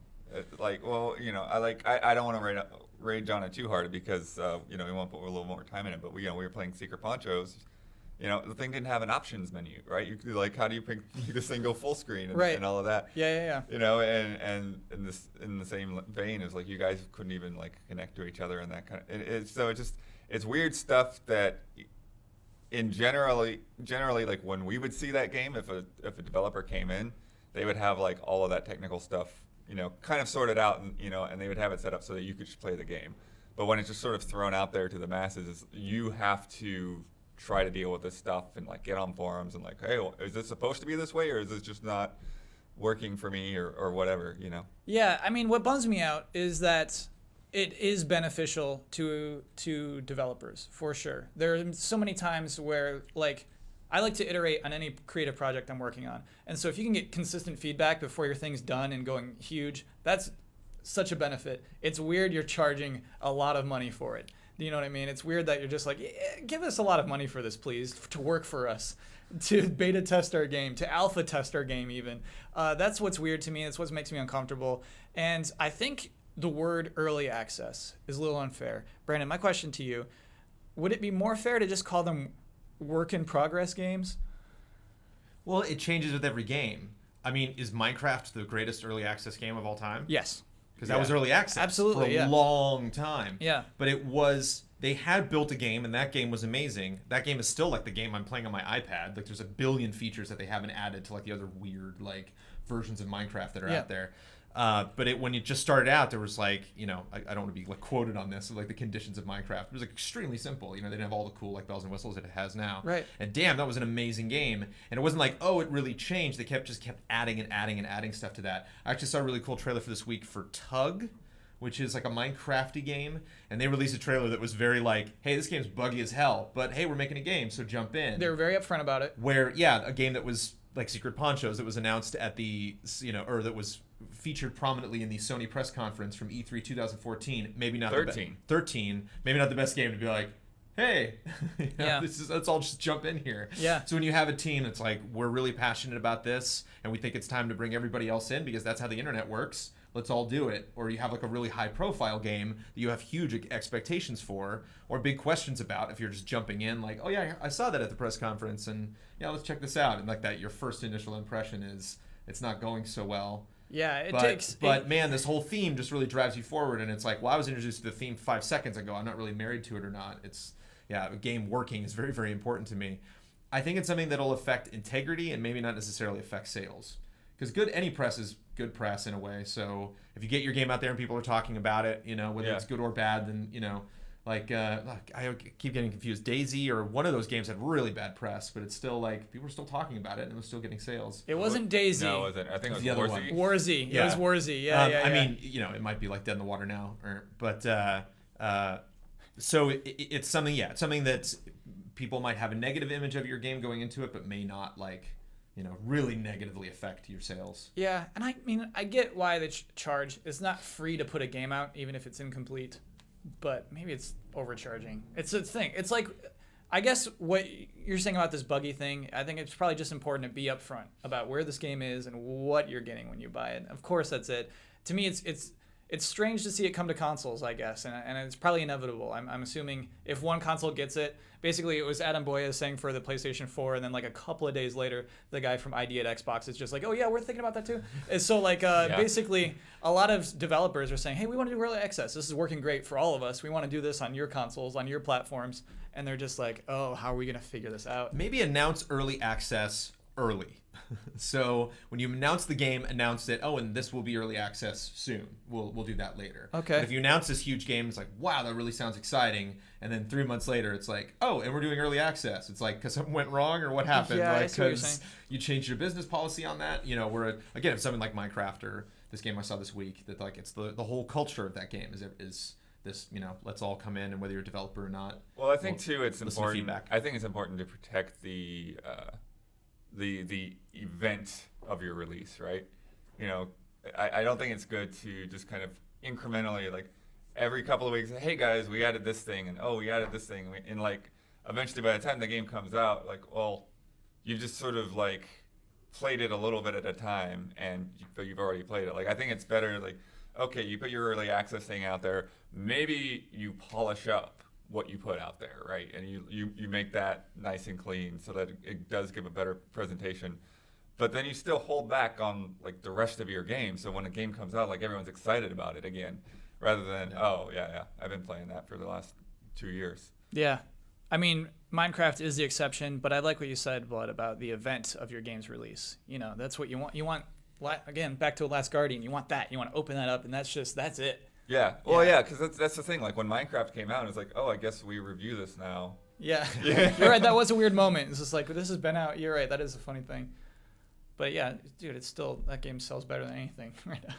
Speaker 3: don't want to rage on it too hard because, we want to put a little more time in it, but we were playing Secret Ponchos. The thing didn't have an options menu, right? You could how do you pick this thing go full screen and all of that?
Speaker 1: Yeah.
Speaker 3: And in the same vein as you guys couldn't even connect to each other and that kind of. It's weird stuff that, generally when we would see that game, if a developer came in, they would have all of that technical stuff, kind of sorted out, and they would have it set up so that you could just play the game. But when it's just sort of thrown out there to the masses, you have to try to deal with this stuff and get on forums and hey, well, is this supposed to be this way or is this just not working for me or whatever,
Speaker 1: Yeah, I mean, what bums me out is that it is beneficial to developers for sure. There are so many times where I like to iterate on any creative project I'm working on, and so if you can get consistent feedback before your thing's done and going huge, that's such a benefit. It's weird you're charging a lot of money for it. You know what I mean? It's weird that you're just give us a lot of money for this, please, to work for us, to beta test our game, to alpha test our game even. That's what's weird to me. That's what makes me uncomfortable. And I think the word early access is a little unfair. Brandon, my question to you, would it be more fair to just call them work in progress games?
Speaker 2: Well, it changes with every game. I mean, is Minecraft the greatest early access game of all time?
Speaker 1: Yes.
Speaker 2: Because that was early access for a long time.
Speaker 1: Yeah.
Speaker 2: But they had built a game, and that game was amazing. That game is still the game I'm playing on my iPad. There's a billion features that they haven't added to the other weird versions of Minecraft that are out there. But when it just started out, there was I don't want to be quoted on this, the conditions of Minecraft. It was extremely simple. They didn't have all the cool bells and whistles that it has now.
Speaker 1: Right.
Speaker 2: And damn, that was an amazing game. And it wasn't it really changed. They kept adding and adding and adding stuff to that. I actually saw a really cool trailer for this week for Tug, which is a Minecrafty game. And they released a trailer that was very hey, this game's buggy as hell, but hey, we're making a game, so jump in.
Speaker 1: They were very upfront about it.
Speaker 2: Where, a game that was Secret Ponchos that was announced at the, or that was featured prominently in the Sony press conference from E3 2014. Maybe not 13. Maybe not the best game to be hey, let's all just jump in here.
Speaker 1: Yeah.
Speaker 2: So when you have a team that's we're really passionate about this and we think it's time to bring everybody else in because that's how the internet works, let's all do it. Or you have a really high profile game that you have huge expectations for or big questions about if you're just jumping in oh yeah, I saw that at the press conference and let's check this out. And that your first initial impression is it's not going so well.
Speaker 1: Yeah,
Speaker 2: But man, this whole theme just really drives you forward, and it's well, I was introduced to the theme 5 seconds ago. I'm not really married to it or not. A game working is very, very important to me. I think it's something that'll affect integrity and maybe not necessarily affect sales. Because any press is good press in a way. So if you get your game out there and people are talking about it, whether it's good or bad, then I keep getting confused. DayZ or one of those games had really bad press, but it's still people were still talking about it and it was still getting sales.
Speaker 1: It wasn't DayZ.
Speaker 3: No, it wasn't. I think it was
Speaker 2: the other
Speaker 3: Warzy.
Speaker 1: Warzy.
Speaker 2: Yeah.
Speaker 1: It was Warzy. Yeah.
Speaker 2: I mean, it might be Dead in the Water now, so it's something. Yeah, it's something that people might have a negative image of your game going into it, but may not really negatively affect your sales.
Speaker 1: Yeah, and I mean, I get why they charge. It's not free to put a game out, even if it's incomplete. But maybe it's overcharging. It's a thing. It's I guess what you're saying about this buggy thing, I think it's probably just important to be upfront about where this game is and what you're getting when you buy it. Of course, that's it. To me, it's strange to see it come to consoles, I guess, and it's probably inevitable. I'm assuming if one console gets it, basically it was Adam Boyes saying for the PlayStation 4, and then like a couple of days later, the guy from ID at Xbox is just like, oh yeah, we're thinking about that too. And so like basically a lot of developers are saying, hey, we want to do early access. This is working great for all of us. We want to do this on your consoles, on your platforms. And they're just like, oh, how are we going to figure this out?
Speaker 2: Maybe announce early access early. So when you announce the game, announce it. Oh, and this will be early access soon. We'll do that later.
Speaker 1: Okay.
Speaker 2: But if you announce this huge game, it's like, wow, that really sounds exciting. And then 3 months later, it's like, oh, and we're doing early access. It's like because something went wrong or what happened?
Speaker 1: Yeah, I
Speaker 2: like
Speaker 1: see what you're
Speaker 2: because
Speaker 1: saying.
Speaker 2: you changed your business policy on that. You know, again, if something like Minecraft or this game I saw this week, that like it's the whole culture of that game is this, you know, let's all come in, and whether you're a developer or not.
Speaker 3: Well, I think too, it's
Speaker 2: listen to
Speaker 3: important.
Speaker 2: feedback.
Speaker 3: I think it's important to protect the event of your release, right? You know, I don't think it's good to just kind of incrementally, like every couple of weeks, hey guys, we added this thing, and oh, we added this thing, and like eventually by the time the game comes out, like, well, you've just sort of like played it a little bit at a time, but you've already played it. Like, I think it's better, like, okay, you put your early access thing out there, maybe you polish up what you put out there, right? And you make that nice and clean so that it does give a better presentation. But then you still hold back on like the rest of your game, so when a game comes out, like everyone's excited about it again, rather than, oh yeah, I've been playing that for the last 2 years.
Speaker 1: Yeah. I mean, Minecraft is the exception, but I like what you said, Blood, about the event of your game's release. You know, that's what you want. You want, again, back to Last Guardian, you want that. You want to open that up, and that's it.
Speaker 3: Yeah. Well, yeah, because that's the thing. Like when Minecraft came out, it's like, oh, I guess we review this now.
Speaker 1: Yeah. You're right. That was a weird moment. It's just like, this has been out. You're right. That is a funny thing. But yeah, dude, it's still, that game sells better than anything right now.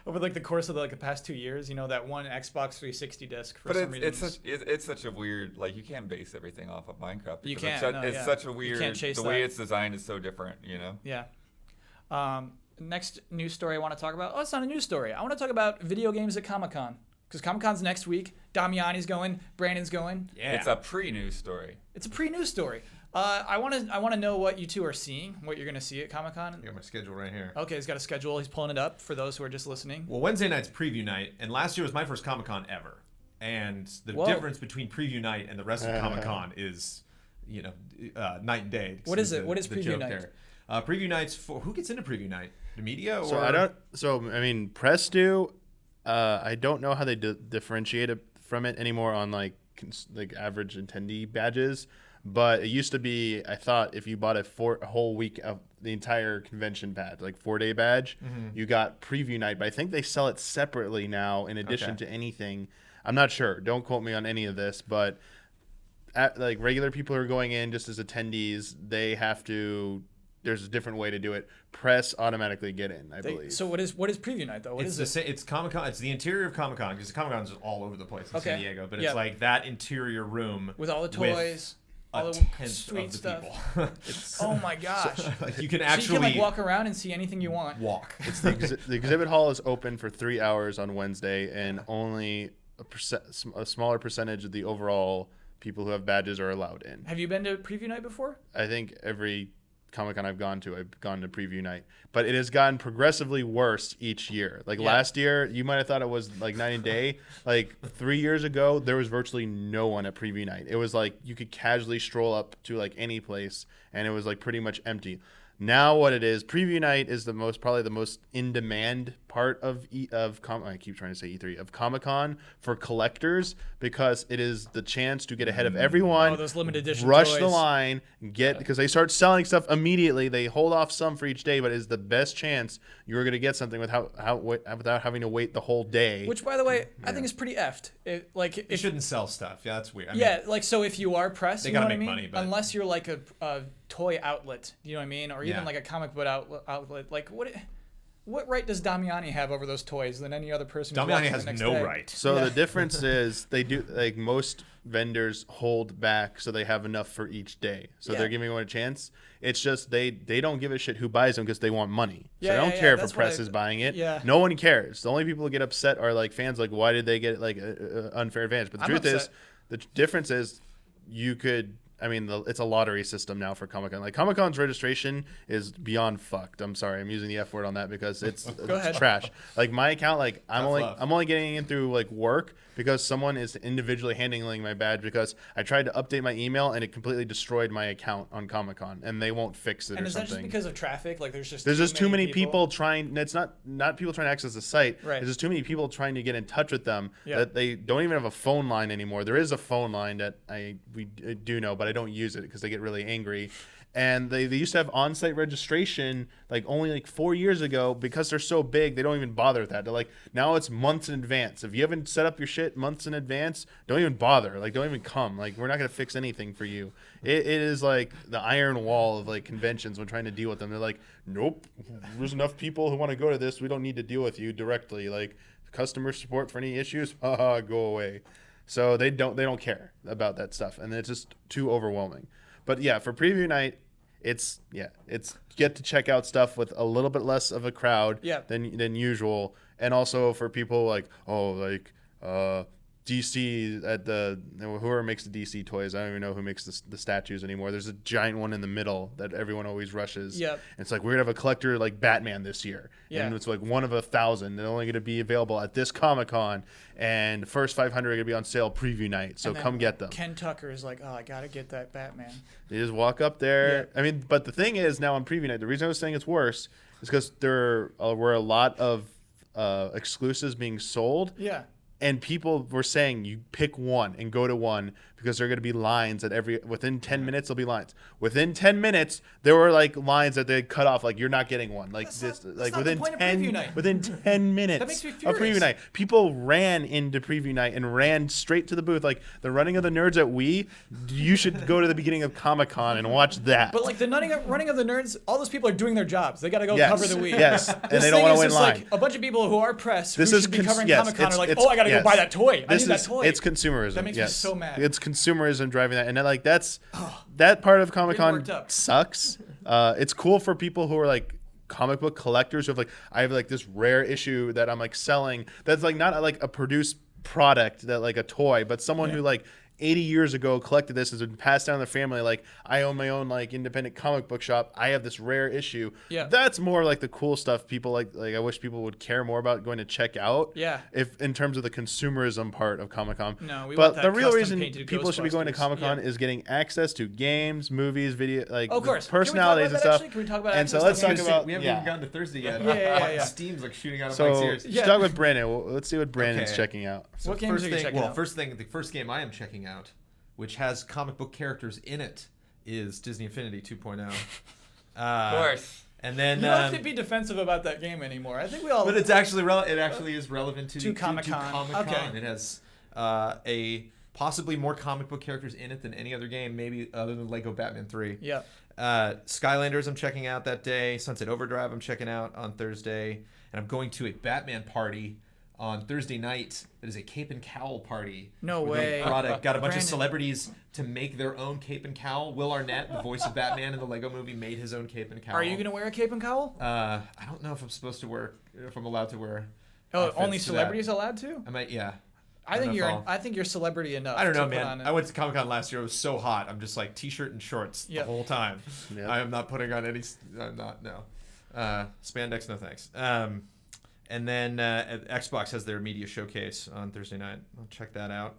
Speaker 1: Over like the course of the past 2 years, you know, that one Xbox 360 disc for some reason.
Speaker 3: It's such a weird, like, you can't base everything off of Minecraft.
Speaker 1: You
Speaker 3: because
Speaker 1: can't.
Speaker 3: It's such a weird, the way
Speaker 1: that.
Speaker 3: it's designed is so different, you know?
Speaker 1: Yeah. Next news story I want to talk about. Oh, it's not a news story. I want to talk about video games at Comic-Con. Because Comic-Con's next week. Damiani's going. Brandon's going.
Speaker 2: Yeah.
Speaker 3: It's a pre-news story.
Speaker 1: It's a pre-news story. I want to know what you two are seeing, what you're going to see at Comic-Con.
Speaker 2: I got my schedule right here.
Speaker 1: Okay, he's got a schedule. He's pulling it up for those who are just listening.
Speaker 2: Well, Wednesday night's preview night, and last year was my first Comic-Con ever. And the difference between preview night and the rest of Comic-Con is, you know, night and day.
Speaker 1: What is it? What is preview night?
Speaker 2: There. Preview night's for who gets into preview night? The media? Or?
Speaker 4: I mean, press do. I don't know how they differentiate it from it anymore on like average attendee badges. But it used to be, I thought, if you bought a whole week of the entire convention badge, like 4-day badge, you got preview night. But I think they sell it separately now in addition to anything. I'm not sure. Don't quote me on any of this. But like regular people who are going in just as attendees, they have to. There's a different way to do it. Press automatically get in, I believe.
Speaker 1: So what is preview night though? What is it?
Speaker 2: It's Comic-Con. It's the interior of Comic-Con because Comic-Con is all over the place in San Diego. But it's like that interior room
Speaker 1: with all the toys. All the sweet stuff. Oh my gosh!
Speaker 2: Like you can actually
Speaker 1: like walk around and see anything you want.
Speaker 2: It's
Speaker 4: the exhibit hall is open for 3 hours on Wednesday, and only a smaller percentage of the overall people who have badges are allowed in.
Speaker 1: Have you been to preview night before?
Speaker 4: I think every Comic-Con I've gone to preview night, but it has gotten progressively worse each year. Like last year, you might have thought it was like night and day. Like 3 years ago, there was virtually no one at preview night. It was like you could casually stroll up to like any place, and it was like pretty much empty. Now what it is, preview night is probably the most in demand part of I keep trying to say E3 of Comic-Con for collectors because it is the chance to get ahead of everyone.
Speaker 1: Oh, those limited edition
Speaker 4: rush
Speaker 1: toys.
Speaker 4: the line, because they start selling stuff immediately. They hold off some for each day, but it's the best chance you're going to get something without having to wait the whole day.
Speaker 1: Which, by the way, I think is pretty effed.
Speaker 2: It shouldn't sell stuff. Yeah, that's weird.
Speaker 1: So if you are press,
Speaker 2: they
Speaker 1: you know
Speaker 2: gotta
Speaker 1: what I
Speaker 2: make
Speaker 1: mean?
Speaker 2: money, but
Speaker 1: unless you're like a toy outlet, you know what I mean, or even like a comic book outlet. Like what right does Damiani have over those toys than any other person?
Speaker 2: Damiani has no right.
Speaker 4: So the difference is they do, like most vendors hold back so they have enough for each day. So they're giving away a chance. It's just they don't give a shit who buys them because they want money. So they don't care if a press is buying it.
Speaker 1: Yeah.
Speaker 4: No one cares. The only people who get upset are like fans. Like, why did they get like an unfair advantage? But the truth is, the difference is you could I mean, it's a lottery system now for Comic-Con. Like, Comic-Con's registration is beyond fucked. I'm sorry, I'm using the F word on that because it's trash. Like, my account, like, I'm only getting in through like work because someone is individually handling my badge because I tried to update my email and it completely destroyed my account on Comic-Con and they won't fix it
Speaker 1: and
Speaker 4: or something.
Speaker 1: And is that just because of traffic? Like, there's
Speaker 4: just too many people trying. It's not people trying to access the site.
Speaker 1: Right.
Speaker 4: There's just too many people trying to get in touch with them
Speaker 1: Yeah.
Speaker 4: that they don't even have a phone line anymore. There is a phone line that we do know, but I don't use it because they get really angry. And they used to have on-site registration like only like 4 years ago. Because they're so big, they don't even bother with that. They're like, now it's months in advance. If you haven't set up your shit months in advance, don't even bother. Like, don't even come. Like, we're not gonna fix anything for you. It is like the iron wall of like conventions when trying to deal with them. They're like, nope, there's enough people who want to go to this. We don't need to deal with you directly. Like, customer support for any issues, go away. So they don't care about that stuff, and it's just too overwhelming. But yeah, for preview night, it's get to check out stuff with a little bit less of a crowd than usual, and also for people like DC at whoever makes the DC toys. I don't even know who makes the statues anymore. There's a giant one in the middle that everyone always rushes.
Speaker 1: Yep.
Speaker 4: And it's like, we're gonna have a collector like Batman this year.
Speaker 1: Yeah.
Speaker 4: And it's like 1 of 1,000. They're only gonna be available at this Comic-Con, and the first 500 are gonna be on sale preview night. So come get them.
Speaker 1: Ken Tucker is like, oh, I gotta get that Batman.
Speaker 4: You just walk up there.
Speaker 1: Yeah.
Speaker 4: I mean, but the thing is, now on preview night, the reason I was saying it's worse is because there were a lot of exclusives being sold.
Speaker 1: Yeah.
Speaker 4: And people were saying you pick one and go to one because there are going to be lines within 10 minutes there'll be lines. Within 10 minutes there were like lines that they cut off, like you're not getting one. Like
Speaker 1: that's
Speaker 4: like
Speaker 1: not
Speaker 4: within
Speaker 1: the point of
Speaker 4: 10
Speaker 1: preview night.
Speaker 4: within 10 minutes
Speaker 1: That makes me
Speaker 4: of
Speaker 1: furious.
Speaker 4: preview night. People ran into preview night and ran straight to the booth. Like the running of the nerds at Wii, you should go to the beginning of Comic-Con and watch that.
Speaker 1: But like the running of the nerds, all those people are doing their jobs. They got to go cover the Wii.
Speaker 4: Yes, and
Speaker 1: This
Speaker 4: they don't
Speaker 1: thing
Speaker 4: want
Speaker 1: is
Speaker 4: to win
Speaker 1: just
Speaker 4: line.
Speaker 1: like a bunch of people who are press
Speaker 4: This
Speaker 1: who
Speaker 4: is
Speaker 1: should be covering
Speaker 4: yes,
Speaker 1: Comic-Con are like,
Speaker 4: it's-
Speaker 1: oh, I got to
Speaker 4: yes.
Speaker 1: go buy that toy. I
Speaker 4: This
Speaker 1: need that
Speaker 4: is
Speaker 1: toy.
Speaker 4: it's consumerism.
Speaker 1: That makes me so mad.
Speaker 4: It's consumerism driving that, and then like that part of Comic-Con
Speaker 1: worked up.
Speaker 4: sucks. It's cool for people who are like comic book collectors who have like, I have like this rare issue that I'm like selling that's like not like a produced product that like a toy, but someone who like 80 years ago collected this, has been passed down to their family. Like, I own my own like independent comic book shop. I have this rare issue.
Speaker 1: Yeah.
Speaker 4: That's more like the cool stuff people like I wish people would care more about going to check out.
Speaker 1: Yeah.
Speaker 4: If in terms of the consumerism part of Comic-Con.
Speaker 1: No, we
Speaker 4: but
Speaker 1: want that
Speaker 4: the real
Speaker 1: custom
Speaker 4: reason
Speaker 1: painted
Speaker 4: people should be going to
Speaker 1: Ghostbusters.
Speaker 4: Comic-Con
Speaker 1: Yeah.
Speaker 4: is getting access to games, movies, video, like
Speaker 1: Oh, of course.
Speaker 4: personalities
Speaker 1: Can
Speaker 4: and
Speaker 1: we talk about that,
Speaker 4: stuff.
Speaker 1: actually? Can we talk about
Speaker 4: and so
Speaker 1: access
Speaker 4: let's
Speaker 1: to
Speaker 4: talk about
Speaker 2: We haven't even gotten to Thursday yet.
Speaker 1: Yeah.
Speaker 2: Steam's like shooting out of
Speaker 4: so
Speaker 2: Mike's ears.
Speaker 1: Yeah.
Speaker 4: start with Brandon. Let's see what Brandon's
Speaker 2: Okay.
Speaker 4: checking out.
Speaker 2: So
Speaker 1: What games are you checking out?
Speaker 2: the first game I am checking out, which has comic book characters in it, is Disney Infinity 2.0.
Speaker 3: Of course.
Speaker 2: And then,
Speaker 1: You don't have to be defensive about that game anymore. I think we all.
Speaker 2: but it's actually it actually is relevant to
Speaker 1: Comic-Con.
Speaker 2: Comic-Con.
Speaker 1: Okay.
Speaker 2: It has a possibly more comic book characters in it than any other game, maybe other than Lego Batman 3.
Speaker 1: Yeah.
Speaker 2: Skylanders I'm checking out that day. Sunset Overdrive I'm checking out on Thursday. And I'm going to a Batman party on Thursday night. That is a cape and cowl party.
Speaker 1: No
Speaker 2: where they
Speaker 1: way.
Speaker 2: got a bunch
Speaker 1: Brandon.
Speaker 2: of celebrities to make their own cape and cowl. Will Arnett, the voice of Batman in the Lego movie, made his own cape and cowl.
Speaker 1: Are you gonna wear a cape and cowl?
Speaker 2: I don't know if I'm allowed to wear.
Speaker 1: Oh,
Speaker 2: outfits
Speaker 1: only
Speaker 2: to that.
Speaker 1: celebrities allowed to?
Speaker 2: I might, yeah.
Speaker 1: I think
Speaker 2: don't know if
Speaker 1: I think you're celebrity enough.
Speaker 2: I don't know,
Speaker 1: to put
Speaker 2: man.
Speaker 1: on
Speaker 2: I went to Comic Con last year. It was so hot. I'm just like t-shirt and shorts
Speaker 1: Yep.
Speaker 2: the whole time.
Speaker 4: Yep.
Speaker 2: I am not putting on any. I'm not. No. Spandex, no thanks. And then Xbox has their media showcase on Thursday night. I'll check that out.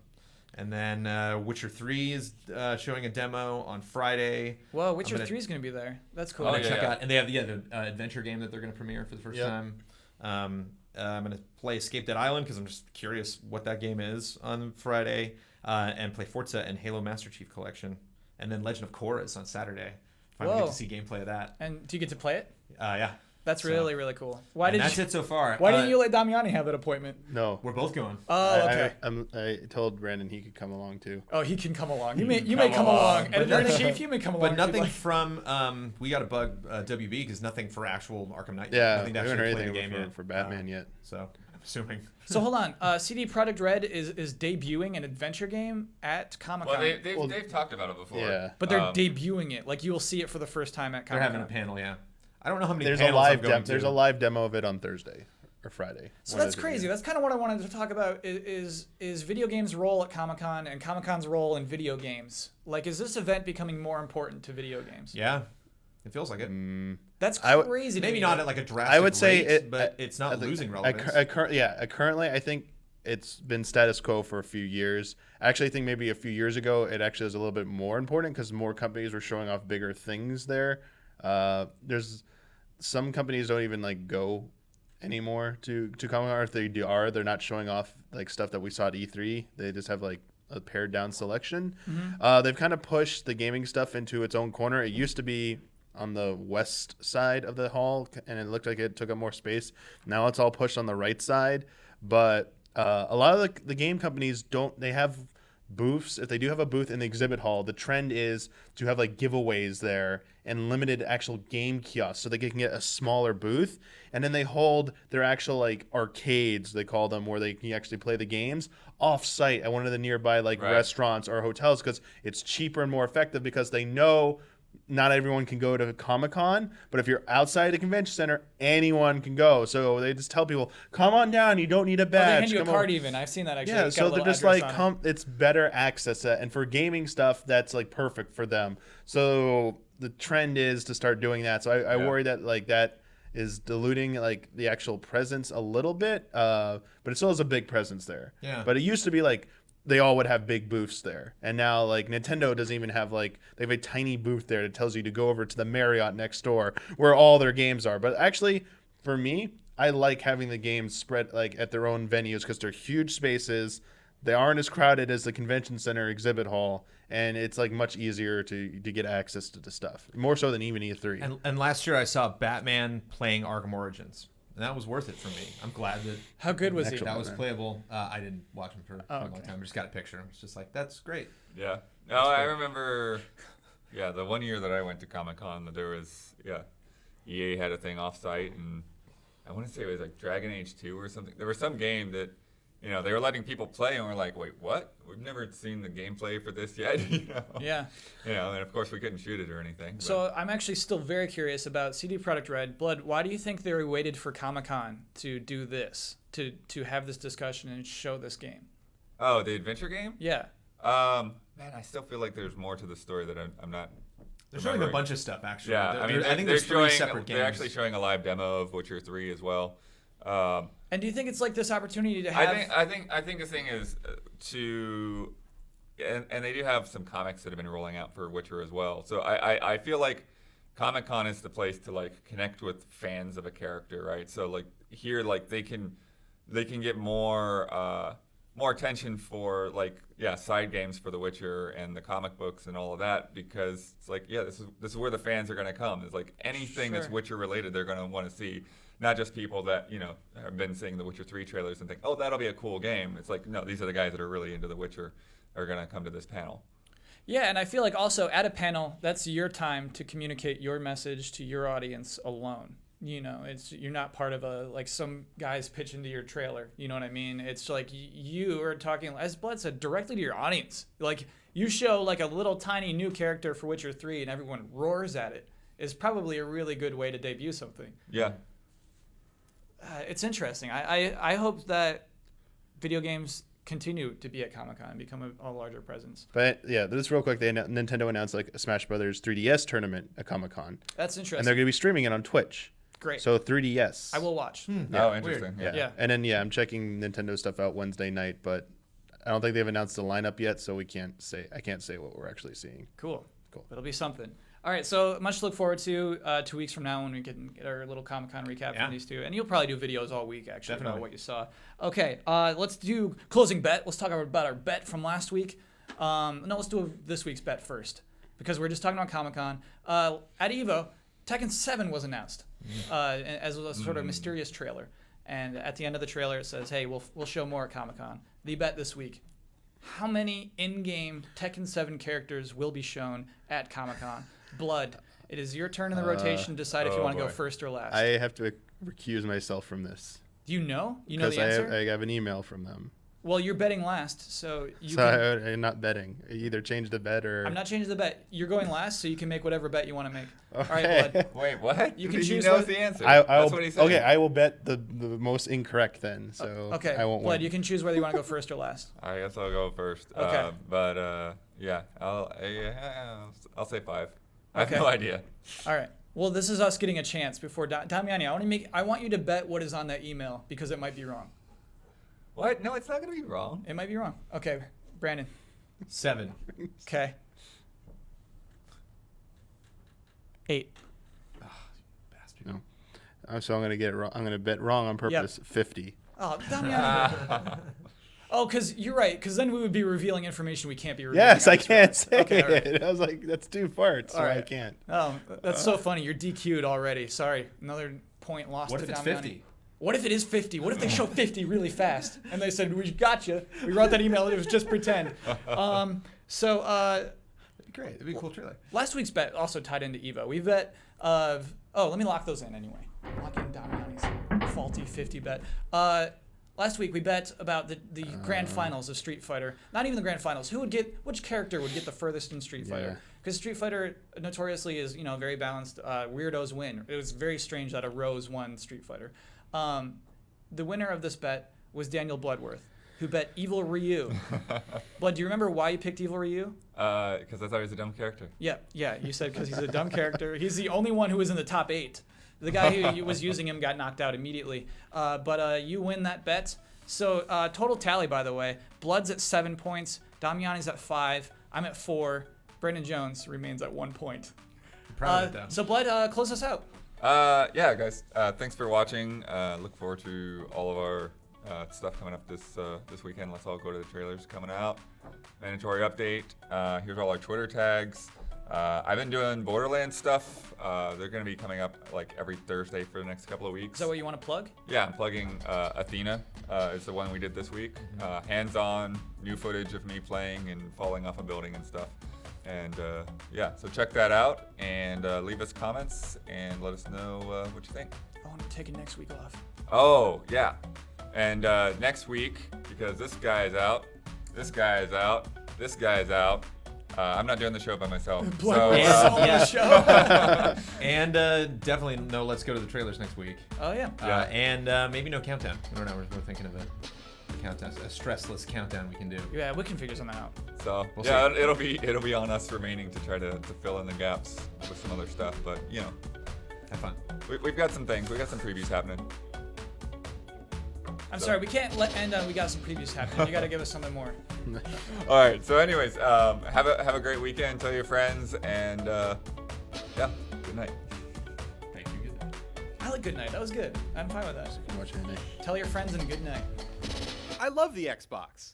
Speaker 2: And then Witcher 3 is showing a demo on Friday.
Speaker 1: Whoa, Witcher
Speaker 2: I'm gonna-
Speaker 1: 3 is gonna be there. That's cool.
Speaker 2: I'm
Speaker 3: Oh,
Speaker 2: gonna
Speaker 3: yeah,
Speaker 2: check
Speaker 3: yeah.
Speaker 2: out, and they have the adventure game that they're gonna premiere for the first
Speaker 4: Yep.
Speaker 2: time. I'm gonna play Escape Dead Island because I'm just curious what that game is on Friday, and play Forza and Halo Master Chief Collection, and then Legend of Korra is on Saturday. Finally
Speaker 1: Whoa.
Speaker 2: get to see gameplay of that.
Speaker 1: And do you get to play it?
Speaker 2: Yeah.
Speaker 1: That's
Speaker 2: So-
Speaker 1: really, really cool. Why did
Speaker 2: that's
Speaker 1: you?
Speaker 2: it so far.
Speaker 1: Why didn't you let Damiani have that appointment?
Speaker 4: No.
Speaker 2: We're both going.
Speaker 1: Oh, okay.
Speaker 4: I told Brandon he could come along too.
Speaker 1: Oh, he can come along. You may come along. Editor in chief, you may come along.
Speaker 2: But
Speaker 1: if you'd
Speaker 2: nothing
Speaker 1: like.
Speaker 2: from we got to bug WB because nothing for actual Arkham Knight.
Speaker 4: Yeah,
Speaker 2: nothing to
Speaker 4: we haven't
Speaker 2: actually
Speaker 4: heard
Speaker 2: play the
Speaker 4: anything
Speaker 2: game yet.
Speaker 4: for Batman yet.
Speaker 2: So I'm assuming.
Speaker 1: So hold on. CD Projekt Red is debuting an adventure game at Comic Con.
Speaker 3: Well, they've talked about it before.
Speaker 4: Yeah.
Speaker 1: But they're debuting it. Like you will see it for the first time at
Speaker 2: They're
Speaker 1: Comic
Speaker 2: having
Speaker 1: Con.
Speaker 2: a panel. Yeah. I don't know how many.
Speaker 4: There's
Speaker 2: panels I'm going
Speaker 4: there's a
Speaker 2: to.
Speaker 4: live demo of it on Thursday. or Friday.
Speaker 1: So
Speaker 4: One
Speaker 1: that's
Speaker 4: of the two,
Speaker 1: crazy.
Speaker 4: yeah.
Speaker 1: That's kind of what I wanted to talk about is video games' role at Comic-Con and Comic-Con's role in video games. Like, is this event becoming more important to video games?
Speaker 2: Yeah, it feels like it.
Speaker 1: That's
Speaker 4: I would-
Speaker 1: crazy. to
Speaker 2: Maybe
Speaker 1: me.
Speaker 2: not at like a drastic
Speaker 4: I would say
Speaker 2: rate, but it's not losing relevance.
Speaker 4: Currently, I think it's been status quo for a few years. I actually think maybe a few years ago, it actually was a little bit more important because more companies were showing off bigger things there. There's some companies don't even like go anymore to Comic-Con, or if they are, they're not showing off like stuff that we saw at E3. They just have like a pared down selection. They've kind of pushed the gaming stuff into its own corner. It used to be on the west side of the hall, and it looked like it took up more space. Now it's all pushed on the right side, but a lot of the game companies they have booths. If they do have a booth in the exhibit hall, the trend is to have like giveaways there and limited actual game kiosks so they can get a smaller booth. And then they hold their actual like arcades, they call them, where they can actually play the games off site at one of the nearby like restaurants or hotels, because it's cheaper and more effective, because they know not everyone can go to Comic-Con, but if you're outside the convention center, anyone can go. So they just tell people, come on down. You don't need a badge.
Speaker 1: they hand you a
Speaker 4: Come
Speaker 1: card
Speaker 4: on.
Speaker 1: even. I've seen that actually.
Speaker 4: Yeah,
Speaker 1: It's got a
Speaker 4: so they're
Speaker 1: little
Speaker 4: just
Speaker 1: address
Speaker 4: like,
Speaker 1: on it.
Speaker 4: it's better access. And for gaming stuff, that's like perfect for them. So the trend is to start doing that. So I worry that like that is diluting like the actual presence a little bit, but it still has a big presence there.
Speaker 2: Yeah.
Speaker 4: But it used to be like they all would have big booths there, and now like Nintendo doesn't even have like, they have a tiny booth there that tells you to go over to the Marriott next door where all their games are. But actually, for me, I like having the games spread like at their own venues because they're huge spaces. They aren't as crowded as the convention center exhibit hall, and it's like much easier to get access to the stuff, more so than even E3.
Speaker 2: And last year I saw Batman playing Arkham Origins, and that was worth it for me. I'm glad that.
Speaker 1: How good was he?
Speaker 4: Actual-
Speaker 2: That was
Speaker 4: Batman.
Speaker 2: playable. I didn't watch him for a long
Speaker 1: okay.
Speaker 2: time. I just got a picture. It's just like, that's great.
Speaker 3: Yeah. No, I remember. Yeah, the one year that I went to Comic-Con, there was EA had a thing off-site, and I want to say it was like Dragon Age 2 or something. There was some game that, they were letting people play, and we're like, wait, what? We've never seen the gameplay for this yet.
Speaker 1: Yeah.
Speaker 3: And of course we couldn't shoot it or anything. but-
Speaker 1: So I'm actually still very curious about CD Projekt Red. Blood, why do you think they waited for Comic-Con to do this, to have this discussion and show this game?
Speaker 3: Oh, the adventure game?
Speaker 1: Yeah.
Speaker 3: Man, I still feel like there's more to the story that I'm not.
Speaker 2: They're showing a bunch of stuff, actually.
Speaker 3: Yeah, I mean,
Speaker 2: I think
Speaker 3: they're
Speaker 2: there's three
Speaker 3: showing,
Speaker 2: separate games.
Speaker 3: They're actually showing a live demo of Witcher 3 as well.
Speaker 1: And do you think it's like this opportunity to have?
Speaker 3: I think the thing is and they do have some comics that have been rolling out for Witcher as well. So I feel like Comic-Con is the place to like connect with fans of a character, right? So like here, like they can get more attention for like side games for The Witcher and the comic books and all of that, because it's like this is where the fans are going to come. It's like anything that's
Speaker 1: Sure.
Speaker 3: Witcher related, they're going to want to see. Not just people that have been seeing the Witcher 3 trailers and think, oh, that'll be a cool game. It's like, no, these are the guys that are really into The Witcher are going to come to this panel.
Speaker 1: Yeah, and I feel like also at a panel, that's your time to communicate your message to your audience alone. You're not part of some guys pitch into your trailer. You know what I mean? It's like you are talking, as Blood said, directly to your audience. Like you show like a little tiny new character for Witcher 3 and everyone roars at it, is probably a really good way to debut something.
Speaker 3: Yeah.
Speaker 1: It's interesting. I hope that video games continue to be at Comic-Con and become a larger presence.
Speaker 4: But yeah, just real quick, Nintendo announced like a Smash Brothers 3DS tournament at Comic-Con,
Speaker 1: That's interesting.
Speaker 4: and they're going to be streaming it on Twitch.
Speaker 1: Great.
Speaker 4: So 3DS.
Speaker 1: I will watch.
Speaker 3: Oh, interesting.
Speaker 4: Yeah.
Speaker 1: Yeah.
Speaker 4: And then I'm checking Nintendo stuff out Wednesday night, but I don't think they've announced the lineup yet, so I can't say what we're actually seeing.
Speaker 1: Cool.
Speaker 4: Cool.
Speaker 1: It'll be something. All right, so much to look forward to 2 weeks from now when we can get our little Comic-Con recap
Speaker 2: Yeah.
Speaker 1: from these two. And you'll probably do videos all week, actually, about
Speaker 2: Definitely.
Speaker 1: what you saw. Okay, let's do closing bet. Let's talk about our bet from last week. No, let's do this week's bet first, because we're just talking about Comic-Con. At EVO, Tekken 7 was announced as a sort of mysterious trailer. And at the end of the trailer, it says, hey, we'll show more at Comic-Con. The bet this week: how many in-game Tekken 7 characters will be shown at Comic-Con? Blood, it is your turn in the rotation to decide if you
Speaker 3: oh
Speaker 1: want to go
Speaker 3: boy.
Speaker 1: first or last.
Speaker 4: I have to recuse myself from this
Speaker 1: Do you know? You know
Speaker 4: because
Speaker 1: the answer?
Speaker 4: I have an email from them.
Speaker 1: Well, you're betting last, so you
Speaker 4: So
Speaker 1: can,
Speaker 4: I'm not betting. Either change the bet or.
Speaker 1: I'm not changing the bet. You're going last, so you can make whatever bet you want to make. All right,
Speaker 4: Okay.
Speaker 1: Blood.
Speaker 3: Wait, what?
Speaker 1: You can
Speaker 3: He
Speaker 1: choose
Speaker 3: knows
Speaker 1: what-
Speaker 3: the answer.
Speaker 4: I
Speaker 3: That's
Speaker 4: will,
Speaker 3: what he said.
Speaker 4: okay, I will bet the most incorrect then. So
Speaker 1: Okay,
Speaker 4: I won't
Speaker 1: Blood,
Speaker 4: win.
Speaker 1: you can choose whether you want to go first or last.
Speaker 3: I guess I'll go first.
Speaker 1: Okay.
Speaker 3: Yeah, I'll say 5. I have
Speaker 1: Okay.
Speaker 3: no idea.
Speaker 1: All right. Well, this is us getting a chance before Damiani. I want you to bet what is on that email because it might be wrong.
Speaker 3: What? No, it's not gonna be wrong.
Speaker 1: It might be wrong. Okay, Brandon.
Speaker 2: 7.
Speaker 1: Okay. 8.
Speaker 2: Bastard.
Speaker 4: No. So I'm gonna get it wrong. I'm gonna bet wrong on purpose. 50.
Speaker 1: Oh, Damiani. Oh, because you're right. Because then we would be revealing information we can't be revealing.
Speaker 4: Yes, I
Speaker 1: That's
Speaker 4: can't
Speaker 1: right.
Speaker 4: say
Speaker 1: Okay, all right.
Speaker 4: it. I was like, that's 2 parts, so
Speaker 1: All
Speaker 4: I
Speaker 1: right.
Speaker 4: can't.
Speaker 1: Oh, that's so funny. You're DQ'd already. Sorry. Another point lost
Speaker 2: What
Speaker 1: to
Speaker 2: if it's
Speaker 1: Damiani.
Speaker 2: 50?
Speaker 1: What if it is 50? What if they show 50 really fast? And they said, we got you. We wrote that email. It was just pretend.
Speaker 2: That'd be great. It'd be a cool trailer.
Speaker 1: Last week's bet also tied into Evo. We bet of... Oh, let me lock those in anyway. Lock in Damiani's faulty 50 bet. Last week we bet about the grand finals of Street Fighter. Not even the grand finals. Which character would get the furthest in Street Fighter? Because Street Fighter notoriously is, very balanced. Weirdos win. It was very strange that a Rose won Street Fighter. The winner of this bet was Daniel Bloodworth, who bet Evil Ryu. Blood, do you remember why you picked Evil Ryu?
Speaker 3: Because I thought he was a dumb character.
Speaker 1: Yeah, you said because he's a dumb character. He's the only one who was in the top 8. The guy who was using him got knocked out immediately. But you win that bet. So total tally, by the way, Blood's at 7 points, Damiani's at 5, I'm at 4, Brandon Jones remains at 1 point.
Speaker 2: I'm proud of it, though.
Speaker 1: So Blood, close us out.
Speaker 3: Yeah, guys. Thanks for watching. Look forward to all of our stuff coming up this weekend. Let's all go to the trailers coming out. Mandatory update. Here's all our Twitter tags. I've been doing Borderlands stuff. They're going to be coming up like every Thursday for the next couple of weeks.
Speaker 1: Is that what you want to plug?
Speaker 3: Yeah, I'm plugging Athena. Is the one we did this week. Hands-on, new footage of me playing and falling off a building and stuff. And yeah, so check that out and leave us comments and let us know what you think.
Speaker 1: I want to take next week off.
Speaker 3: Oh, yeah. And next week, because this guy is out, this guy is out, this guy is out, I'm not doing the show by myself.
Speaker 1: Blood
Speaker 3: So,
Speaker 1: on the show.
Speaker 2: And definitely no Let's Go to the Trailers next week.
Speaker 1: Oh, yeah.
Speaker 3: Yeah.
Speaker 2: And maybe no countdown. I don't know. We're thinking of a countdown, a stressless countdown we can do.
Speaker 1: Yeah, we can figure something out.
Speaker 3: So
Speaker 2: We'll
Speaker 3: yeah,
Speaker 2: see.
Speaker 3: it'll be on us remaining to try to fill in the gaps with some other stuff. But
Speaker 2: Have fun.
Speaker 3: we've got some things. We got some previews happening.
Speaker 1: I'm sorry, we can't end on we got some previews happening. You got to give us something more.
Speaker 3: All right. So, anyways, have a great weekend. Tell your friends, and yeah, good night.
Speaker 2: Thank you. Good night.
Speaker 1: I like good night. That was good. I'm fine with that.
Speaker 4: Watch it.
Speaker 1: Tell your friends and good night.
Speaker 5: I love the Xbox.